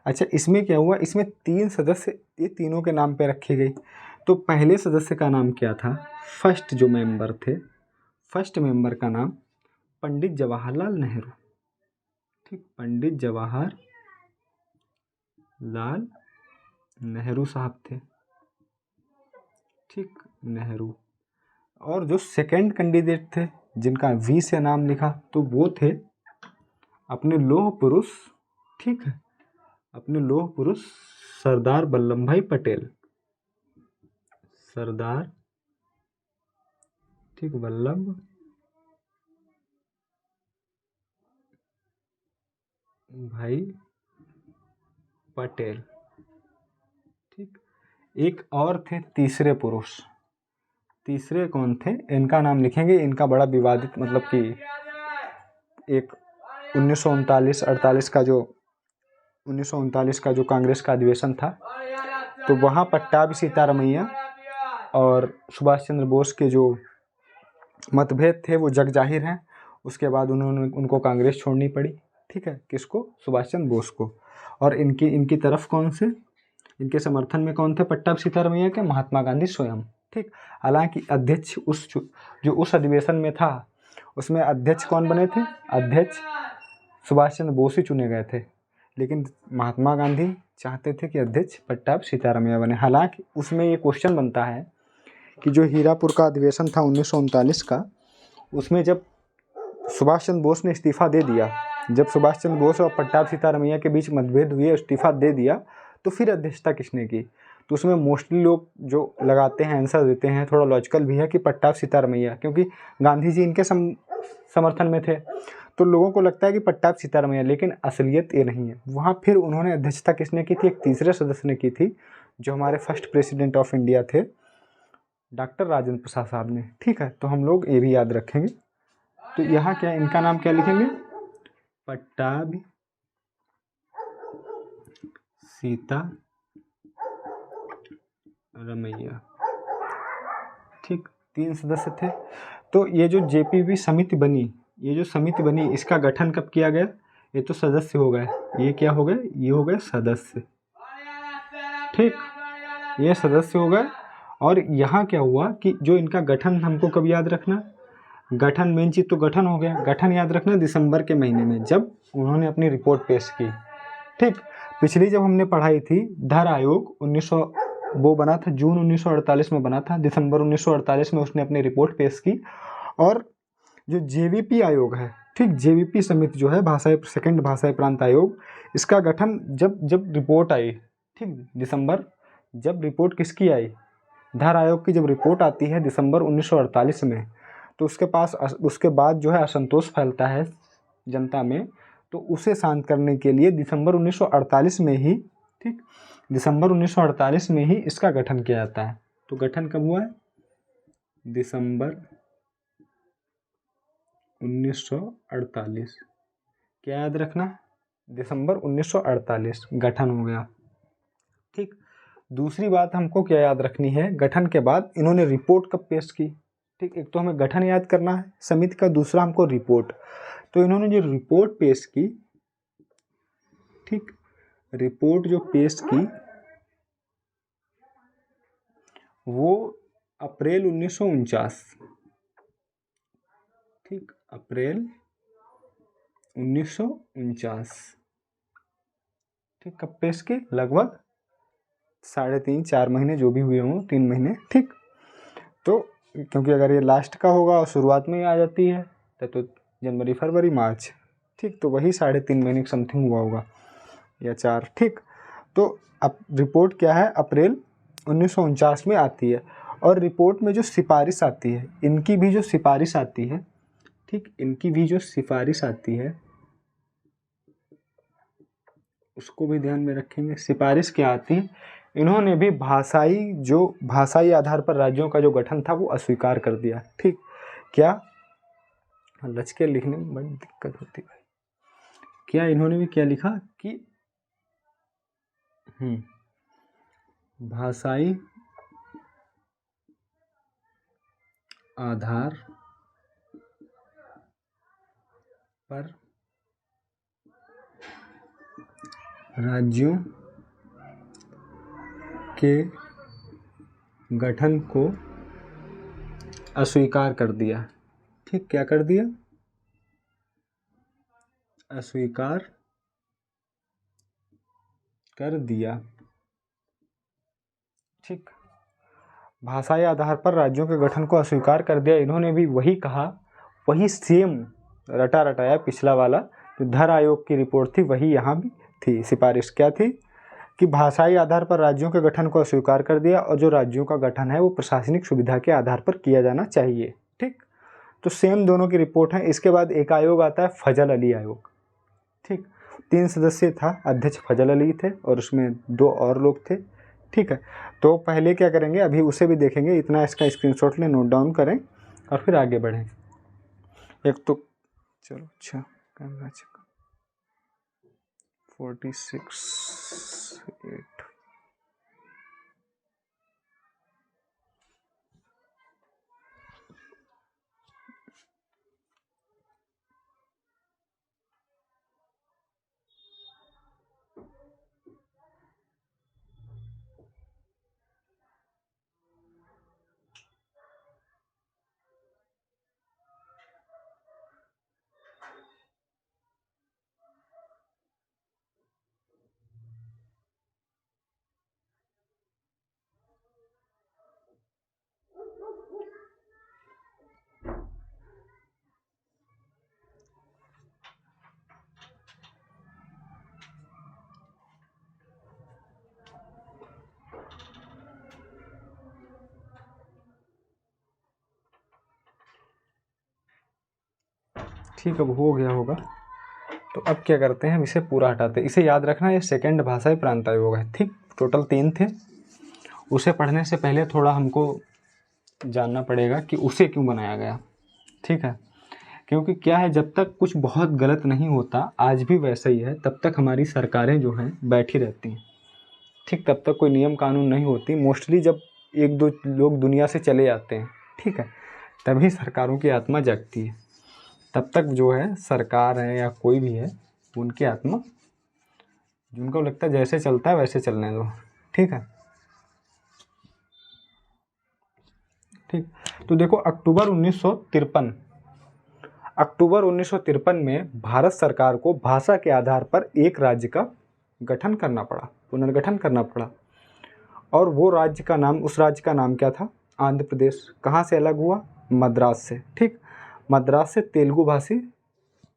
अच्छा, इसमें क्या हुआ, इसमें 3 सदस्य, ये तीनों के नाम पे रखी गई। तो पहले सदस्य का नाम क्या था, फर्स्ट जो मेंबर थे, फर्स्ट मेंबर का नाम पंडित जवाहरलाल नेहरू। ठीक, पंडित जवाहर लाल नेहरू साहब थे। ठीक, नेहरू। और जो सेकंड कैंडिडेट थे जिनका वी से नाम लिखा, तो वो थे अपने लौह पुरुष, ठीक है, अपने लौह पुरुष सरदार वल्लभ भाई पटेल। सरदार, ठीक, वल्लभ भाई पटेल। ठीक, एक और थे तीसरे पुरुष, तीसरे कौन थे, इनका नाम लिखेंगे, इनका बड़ा विवादित, मतलब कि एक 1939-48 का जो 1939 का जो कांग्रेस का अधिवेशन था, तो वहाँ पट्टाभी सीतारमैया और सुभाष चंद्र बोस के जो मतभेद थे वो जग जाहिर हैं। उसके बाद उनको कांग्रेस छोड़नी पड़ी। ठीक है, किसको, सुभाष चंद्र बोस को। और इनकी तरफ कौन से, इनके समर्थन में कौन थे पट्टाभी सीतारमैया के, महात्मा गांधी स्वयं। ठीक, हालांकि अध्यक्ष जो उस अधिवेशन में था, उसमें अध्यक्ष कौन बने थे, अध्यक्ष सुभाष चंद्र बोस ही चुने गए थे, लेकिन महात्मा गांधी चाहते थे कि अध्यक्ष पट्टाभी सीतारमैया बने। हालांकि उसमें ये क्वेश्चन बनता है कि जो हीरापुर का अधिवेशन था 1939 का, उसमें जब सुभाष चंद्र बोस ने इस्तीफा दे दिया, जब सुभाष चंद्र बोस और पट्टाभी सीतारमैया के बीच मतभेद हुए, इस्तीफा दे दिया, तो फिर अध्यक्षता किसने की। तो उसमें मोस्टली लोग जो लगाते हैं, आंसर देते हैं, थोड़ा लॉजिकल भी है कि पट्टाभी सीतारमैया, क्योंकि गांधी जी इनके समर्थन में थे, तो लोगों को लगता है कि पट्टाभी सीतारमैया, लेकिन असलियत ये नहीं है। वहाँ फिर उन्होंने अध्यक्षता किसने की थी, एक तीसरे सदस्य ने की थी, जो हमारे फर्स्ट प्रेसिडेंट ऑफ इंडिया थे, डॉक्टर राजेंद्र प्रसाद साहब ने। ठीक है, तो हम लोग ये भी याद रखेंगे। तो यहाँ क्या, इनका नाम क्या लिखेंगे, पट्टाभी सीतारमैया। ठीक, 3 सदस्य थे। तो ये जो जेपीवी समिति बनी, ये जो समिति बनी, इसका गठन कब किया गया, ये तो सदस्य हो गए, ये क्या हो गए, ये हो गए सदस्य। ठीक, ये सदस्य हो गए। और यहाँ क्या हुआ कि जो इनका गठन, हमको कब याद रखना, गठन, मेन चीज़ तो गठन हो गया, गठन याद रखना दिसंबर के महीने में, जब उन्होंने अपनी रिपोर्ट पेश की। ठीक, पिछली जब हमने पढ़ाई थी, धर आयोग 1900 वो बना था, जून 1948 में बना था, दिसंबर 1948 में उसने अपनी रिपोर्ट पेश की। और जो जेवीपी आयोग है, ठीक, जेवीपी समिति जो है, सेकंड भाषाई प्रांत आयोग, इसका गठन जब रिपोर्ट आई, ठीक, दिसंबर, जब रिपोर्ट किसकी आई, धर आयोग की जब रिपोर्ट आती है दिसंबर 1948 में, तो उसके बाद जो है असंतोष फैलता है जनता में, तो उसे शांत करने के लिए दिसंबर 1948 में ही, ठीक, दिसंबर 1948 में ही इसका गठन किया जाता है। तो गठन कब हुआ है, दिसंबर 1948, क्या याद रखना, दिसंबर 1948 गठन हो गया। ठीक, दूसरी बात हमको क्या याद रखनी है, गठन के बाद इन्होंने रिपोर्ट कब पेश की। ठीक, एक तो हमें गठन याद करना है समिति का, दूसरा हमको रिपोर्ट। तो इन्होंने जो रिपोर्ट पेश की, ठीक, रिपोर्ट जो पेश की, वो अप्रैल 1949, ठीक, अप्रैल 1949, ठीक, कब पेश की, लगभग 3.5-4 महीने जो भी हुए हों, 3 महीने। ठीक, तो क्योंकि अगर ये लास्ट का होगा और शुरुआत में ही आ जाती है, तो जनवरी, फरवरी, मार्च, ठीक, तो वही 3.5 महीने समथिंग हुआ होगा या 4। ठीक, तो अब रिपोर्ट क्या है, अप्रैल 1949 में आती है। और रिपोर्ट में जो सिफारिश आती है, इनकी भी जो सिफारिश आती है, ठीक, इनकी भी जो सिफारिश आती है, उसको भी ध्यान में रखेंगे। सिफारिश क्या आती है, इन्होंने भी भाषाई आधार पर राज्यों का जो गठन था वो अस्वीकार कर दिया। ठीक, क्या, लच के लिखने में बड़ी दिक्कत होती है, क्या इन्होंने भी क्या लिखा कि भाषाई आधार पर राज्यों के गठन को अस्वीकार कर दिया। ठीक, क्या कर दिया? अस्वीकार कर दिया। ठीक, भाषाई आधार पर राज्यों के गठन को अस्वीकार कर दिया। इन्होंने भी वही कहा, वही सेम रटा रटाया पिछला वाला जो धर आयोग की रिपोर्ट थी, वही यहाँ भी थी। सिफारिश क्या थी कि भाषाई आधार पर राज्यों के गठन को अस्वीकार कर दिया और जो राज्यों का गठन है वो प्रशासनिक सुविधा के आधार पर किया जाना चाहिए। ठीक, तो सेम दोनों की रिपोर्ट है। इसके बाद एक आयोग आता है फजल अली आयोग। ठीक, 3 सदस्य था, अध्यक्ष फजल अली थे और उसमें 2 और लोग थे। ठीक है, तो पहले क्या करेंगे, अभी उसे भी देखेंगे, इतना इसका स्क्रीनशॉट लें, नोट डाउन करें और फिर आगे बढ़ें। एक तो चलो, अच्छा, कैमरा चेक 46:8 ठीक, अब हो गया होगा। तो अब क्या करते हैं, इसे पूरा हटाते हैं। इसे याद रखना, ये सेकंड भाषाई प्रांत आयोग है। ठीक, टोटल 3 थे। उसे पढ़ने से पहले थोड़ा हमको जानना पड़ेगा कि उसे क्यों बनाया गया। ठीक है, क्योंकि क्या है, जब तक कुछ बहुत गलत नहीं होता, आज भी वैसा ही है, तब तक हमारी सरकारें जो हैं बैठी रहती हैं। ठीक, तब तक कोई नियम कानून नहीं होती। मोस्टली जब 1-2 लोग दुनिया से चले जाते हैं, ठीक है, तभी सरकारों की आत्मा जगती है। तब तक जो है सरकार है या कोई भी है, उनकी आत्मा, जिनको लगता है जैसे चलता है वैसे चलने दो। ठीक है, ठीक, तो देखो अक्टूबर 1953 में भारत सरकार को भाषा के आधार पर एक राज्य का गठन करना पड़ा, पुनर्गठन करना पड़ा। और वो राज्य का नाम, उस राज्य का नाम क्या था? आंध्र प्रदेश। कहाँ से अलग हुआ? मद्रास से। ठीक, मद्रास से तेलुगु भाषी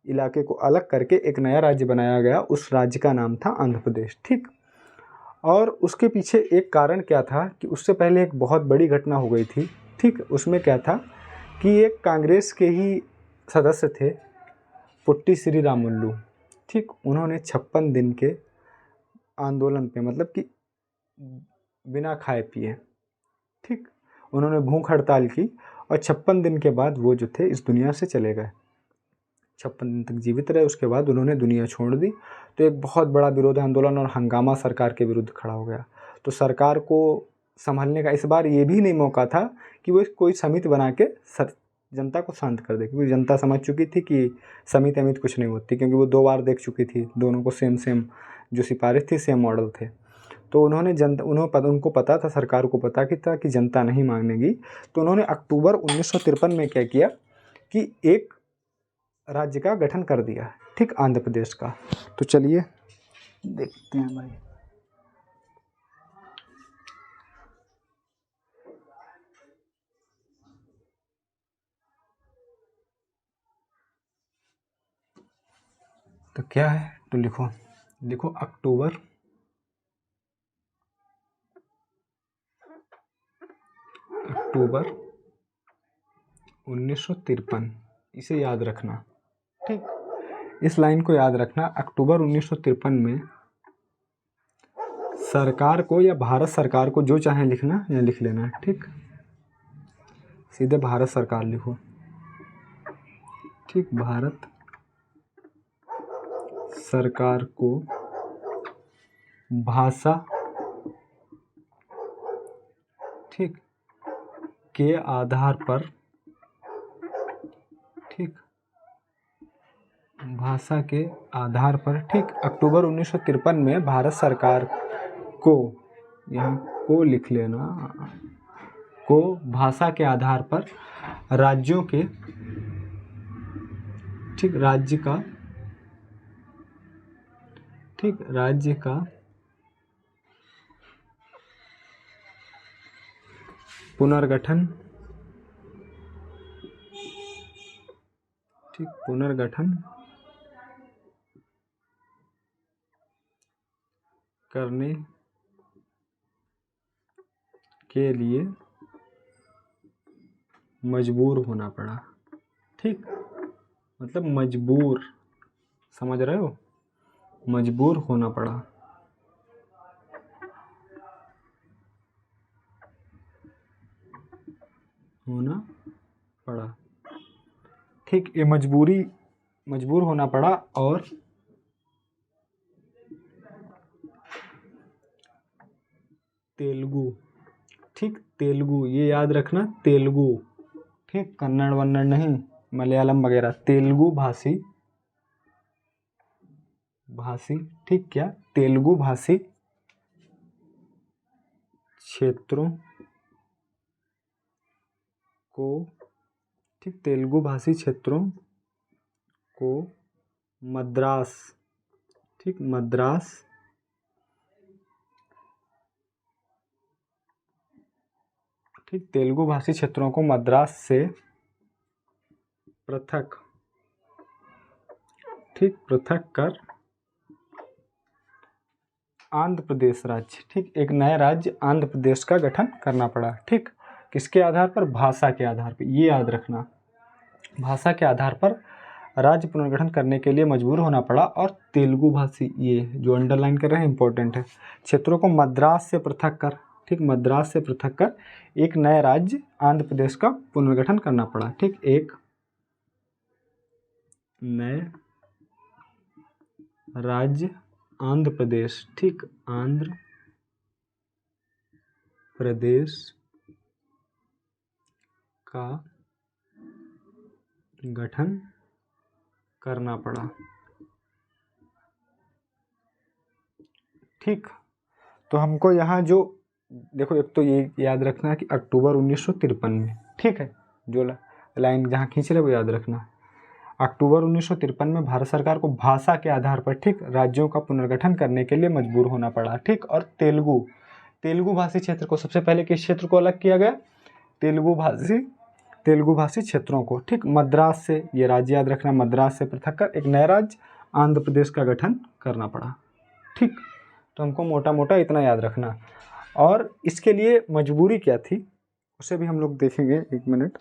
इलाके को अलग करके एक नया राज्य बनाया गया, उस राज्य का नाम था आंध्र प्रदेश। ठीक, और उसके पीछे एक कारण क्या था कि उससे पहले एक बहुत बड़ी घटना हो गई थी। ठीक, उसमें क्या था कि एक कांग्रेस के ही सदस्य थे, पुट्टी श्री रामुलु। ठीक, उन्होंने 56 दिन के आंदोलन पे, मतलब कि बिना खाए पिए, ठीक, उन्होंने भूख हड़ताल की और 56 दिन के बाद वो जो थे इस दुनिया से चले गए। 56 दिन तक जीवित रहे, उसके बाद उन्होंने दुनिया छोड़ दी। तो एक बहुत बड़ा विरोध आंदोलन और हंगामा सरकार के विरुद्ध खड़ा हो गया। तो सरकार को संभलने का इस बार ये भी नहीं मौका था कि वो कोई समिति बना के जनता को शांत कर दे, क्योंकि जनता समझ चुकी थी कि समिति अमित कुछ नहीं होती, क्योंकि वो 2 बार देख चुकी थी, दोनों को सेम जो सिफारिश थी, सेम मॉडल थे। तो उनको पता था, सरकार को पता कि था कि जनता नहीं मानेगी। तो उन्होंने अक्टूबर 1953 में क्या किया कि एक राज्य का गठन कर दिया। ठीक, आंध्र प्रदेश का। तो चलिए देखते हैं भाई। तो क्या है, तो लिखो अक्टूबर 1953, इसे याद रखना। ठीक, इस लाइन को याद रखना। अक्टूबर 1953 में सरकार को या भारत सरकार को, जो चाहे लिखना या लिख लेना है। ठीक, सीधे भारत सरकार लिखो। ठीक, भारत सरकार को भाषा, ठीक, के आधार पर, ठीक, भाषा के आधार पर, ठीक, अक्टूबर 1953 में भारत सरकार को, यहाँ को लिख लेना, को भाषा के आधार पर राज्यों के, ठीक, राज्य का, ठीक, राज्य का पुनर्गठन, ठीक, पुनर्गठन करने के लिए मजबूर होना पड़ा, ठीक, मतलब मजबूर, समझ रहे हो, मजबूर होना पड़ा, होना पड़ा, ठीक, ये मजबूर होना पड़ा। और तेलुगु, ठीक, तेलुगु, ये याद रखना, तेलुगु, ठीक, कन्नड़ वन्नड़ नहीं, मलयालम वगैरह, तेलुगु भाषी, ठीक, क्या, तेलुगु भाषी क्षेत्रों को, ठीक, तेलुगु भाषी क्षेत्रों को मद्रास, ठीक, मद्रास, ठीक, तेलुगु भाषी क्षेत्रों को मद्रास से पृथक, ठीक, पृथक कर आंध्र प्रदेश राज्य, ठीक, एक नया राज्य आंध्र प्रदेश का गठन करना पड़ा, ठीक, किसके आधार पर, भाषा के आधार पर, ये याद रखना, भाषा के आधार पर राज्य पुनर्गठन करने के लिए मजबूर होना पड़ा। और तेलुगु भाषी, ये जो अंडरलाइन कर रहे हैं इंपॉर्टेंट है, क्षेत्रों को मद्रास से पृथक कर, ठीक, मद्रास से पृथक कर एक नया राज्य आंध्र प्रदेश का पुनर्गठन करना पड़ा, ठीक, एक नए राज्य आंध्र प्रदेश, ठीक, आंध्र प्रदेश का गठन करना पड़ा, ठीक। तो हमको यहाँ जो देखो, एक तो ये याद रखना है कि अक्टूबर 1953 में, ठीक है, जो लाइन जहाँ खींच रहे वो याद रखना, अक्टूबर 1953 में भारत सरकार को भाषा के आधार पर, ठीक, राज्यों का पुनर्गठन करने के लिए मजबूर होना पड़ा, ठीक। और तेलुगु भाषी क्षेत्र को सबसे पहले किस क्षेत्र को अलग किया गया, तेलुगु भाषी क्षेत्रों को, ठीक, मद्रास से, ये राज्य याद रखना, मद्रास से पृथक कर एक नया राज्य आंध्र प्रदेश का गठन करना पड़ा, ठीक। तो हमको मोटा मोटा इतना याद रखना। और इसके लिए मजबूरी क्या थी उसे भी हम लोग देखेंगे, एक मिनट,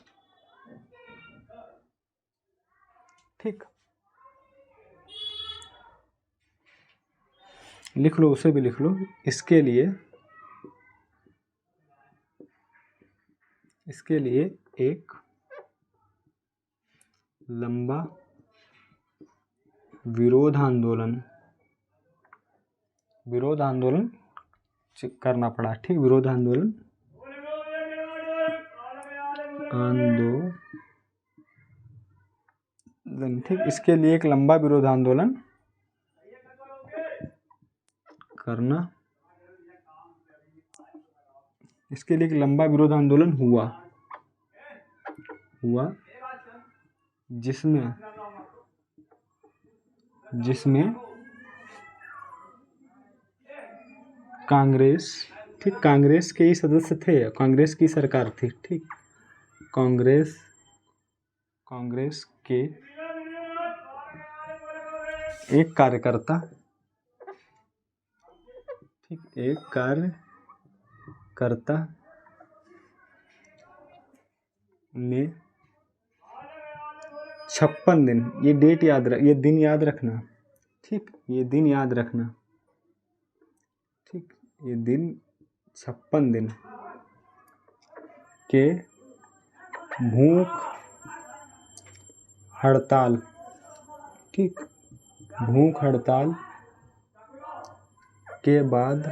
ठीक, लिख लो, उसे भी लिख लो। इसके लिए एक लंबा विरोध आंदोलन करना पड़ा, ठीक, विरोध आंदोलन, ठीक, इसके लिए एक लंबा विरोध आंदोलन करना, इसके लिए एक लंबा विरोध आंदोलन हुआ जिसमें कांग्रेस, ठीक, कांग्रेस के ही सदस्य थे, कांग्रेस की सरकार थी, ठीक, कांग्रेस के एक कार्यकर्ता, ठीक, एक कार्यकर्ता ने 56 दिन, ये डेट ये दिन याद रखना, ठीक, ये दिन याद रखना, ठीक, ये दिन 56 दिन के भूख हड़ताल, ठीक, भूख हड़ताल के बाद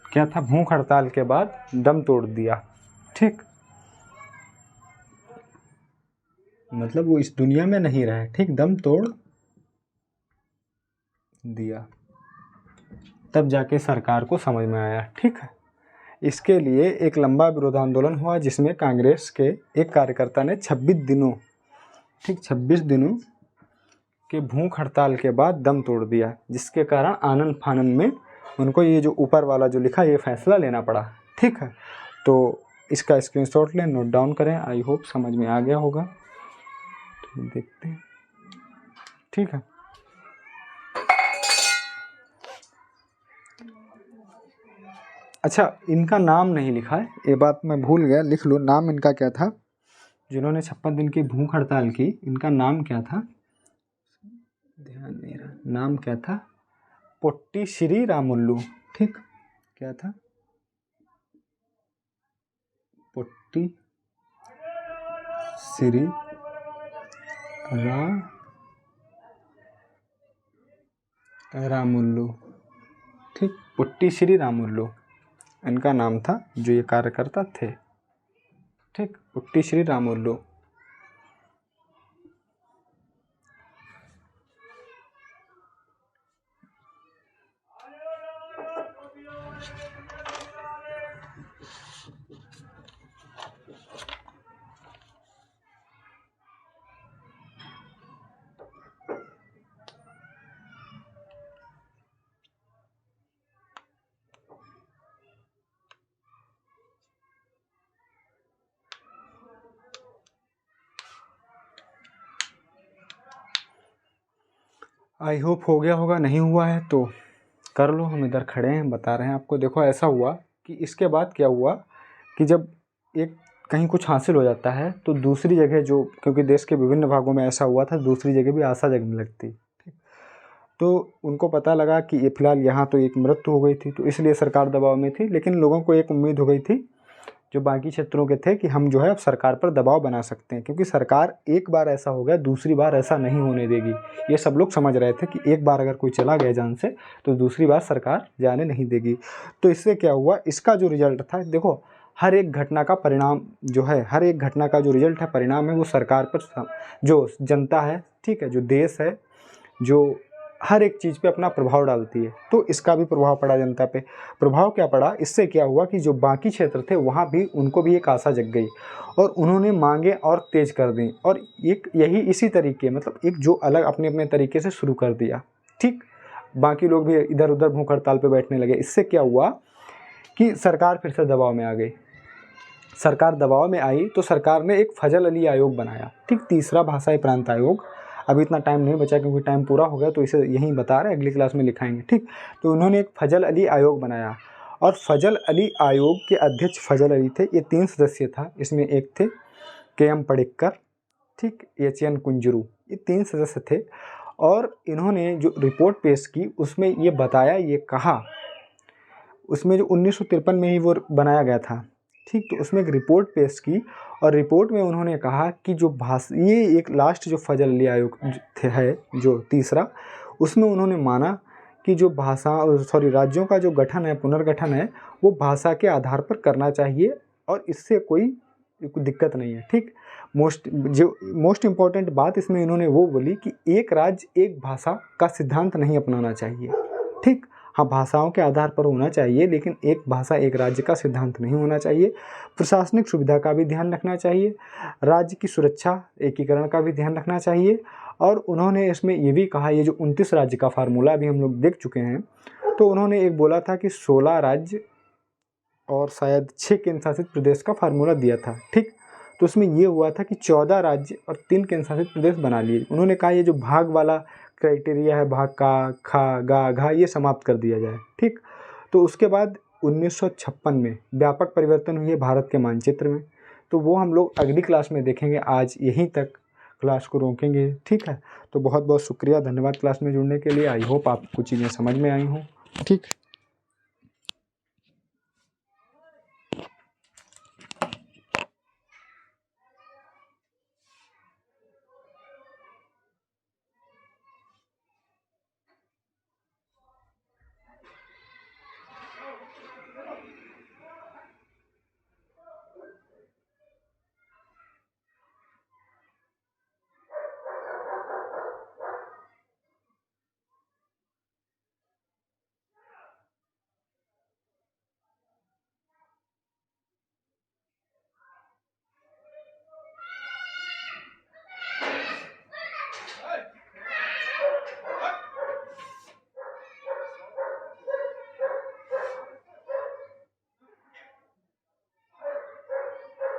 क्या था, भूख हड़ताल के बाद दम तोड़ दिया, ठीक। मतलब वो इस दुनिया में नहीं रहे, ठीक, दम तोड़ दिया, तब जाके सरकार को समझ में आया, ठीक है। इसके लिए एक लंबा विरोध आंदोलन हुआ जिसमें कांग्रेस के एक कार्यकर्ता ने 26 दिनों, ठीक, 26 दिनों के भूख हड़ताल के बाद दम तोड़ दिया, जिसके कारण आनन फानन में उनको ये जो ऊपर वाला जो लिखा ये फैसला लेना पड़ा, ठीक है। तो इसका स्क्रीनशॉट लें, नोट डाउन करें, आई होप समझ में आ गया होगा। तो देखते हैं, ठीक है। अच्छा, इनका नाम नहीं लिखा है, ये बात मैं भूल गया, लिख लो नाम इनका क्या था। जिन्होंने 56 दिन की भूख हड़ताल की, इनका नाम क्या था, ध्यान नहीं रहा, नाम क्या था, पोट्टी श्री रामुल्लू, ठीक, क्या था, पोट्टी श्री रामुल्लू, ठीक, पोट्टी श्री रामुल्लू इनका नाम था, जो ये कार्यकर्ता थे, ठीक, potty Shri Ramulu. I hope हो गया होगा, नहीं हुआ है तो कर लो, हम इधर खड़े हैं बता रहे हैं आपको। देखो ऐसा हुआ कि इसके बाद क्या हुआ कि जब एक कहीं कुछ हासिल हो जाता है तो दूसरी जगह जो, क्योंकि देश के विभिन्न भागों में ऐसा हुआ था, दूसरी जगह भी आशा जगने लगती, ठीक। तो उनको पता लगा कि ये फिलहाल यहाँ तो एक मृत्यु हो गई थी, तो इसलिए सरकार दबाव में थी, लेकिन लोगों को एक उम्मीद हो गई थी जो बाकी क्षेत्रों के थे कि हम जो है अब सरकार पर दबाव बना सकते हैं, क्योंकि सरकार एक बार ऐसा हो गया, दूसरी बार ऐसा नहीं होने देगी। ये सब लोग समझ रहे थे कि एक बार अगर कोई चला गया जान से तो दूसरी बार सरकार जाने नहीं देगी। तो इससे क्या हुआ, इसका जो रिजल्ट था, देखो हर एक घटना का परिणाम जो है, हर एक घटना का जो रिजल्ट है, परिणाम है, वो सरकार पर, जो जनता है, ठीक है, जो देश है, जो हर एक चीज़ पे अपना प्रभाव डालती है। तो इसका भी प्रभाव पड़ा जनता पे। प्रभाव क्या पड़ा, इससे क्या हुआ कि जो बाकी क्षेत्र थे वहाँ भी उनको भी एक आशा जग गई और उन्होंने मांगे और तेज कर दी, और एक यही इसी तरीके, मतलब एक जो अलग अपने अपने तरीके से शुरू कर दिया, ठीक। बाकी लोग भी इधर उधर भूख हड़ताल पे बैठने लगे। इससे क्या हुआ कि सरकार फिर से दबाव में आ गई। सरकार दबाव में आई तो सरकार ने एक फजल अली आयोग बनाया, ठीक, तीसरा भाषाई प्रांत आयोग। अभी इतना टाइम नहीं बचा क्योंकि टाइम पूरा हो गया, तो इसे यहीं बता रहे, अगली क्लास में लिखाएंगे, ठीक। तो उन्होंने एक फजल अली आयोग बनाया और फजल अली आयोग के अध्यक्ष फजल अली थे। ये 3 सदस्य था, इसमें एक थे KM पडिक्कर, ठीक, HN कुंजरू, ये 3 सदस्य थे। और इन्होंने जो रिपोर्ट पेश की उसमें ये बताया, ये कहा, उसमें जो 1953 में ही वो बनाया गया था, ठीक। तो उसमें एक रिपोर्ट पेश की और रिपोर्ट में उन्होंने कहा कि जो ये एक लास्ट जो फजल अली आयोग है जो तीसरा, उसमें उन्होंने माना कि जो राज्यों का जो गठन है, पुनर्गठन है, वो भाषा के आधार पर करना चाहिए और इससे कोई दिक्कत नहीं है, ठीक। मोस्ट इम्पॉर्टेंट बात इसमें इन्होंने वो बोली कि एक राज्य एक भाषा का सिद्धांत नहीं अपनाना चाहिए, ठीक। हाँ, भाषाओं के आधार पर होना चाहिए, लेकिन एक भाषा एक राज्य का सिद्धांत नहीं होना चाहिए। प्रशासनिक सुविधा का भी ध्यान रखना चाहिए, राज्य की सुरक्षा एकीकरण का भी ध्यान रखना चाहिए। और उन्होंने इसमें ये भी कहा, ये जो 29 राज्य का फार्मूला भी हम लोग देख चुके हैं, तो उन्होंने एक बोला था कि 16 राज्य और शायद 6 केंद्र शासित प्रदेश का फार्मूला दिया था, ठीक। तो उसमें ये हुआ था कि 14 राज्य और 3 केंद्र शासित प्रदेश बना लिए। उन्होंने कहा ये जो भाग वाला क्राइटेरिया है, भाग का, खा, गा, घा, ये समाप्त कर दिया जाए, ठीक। तो उसके बाद 1956 में व्यापक परिवर्तन हुए भारत के मानचित्र में, तो वो हम लोग अगली क्लास में देखेंगे। आज यहीं तक क्लास को रोकेंगे, ठीक है। तो बहुत बहुत शुक्रिया, धन्यवाद क्लास में जुड़ने के लिए। आई होप आपको चीज़ें समझ में आई हों, ठीक।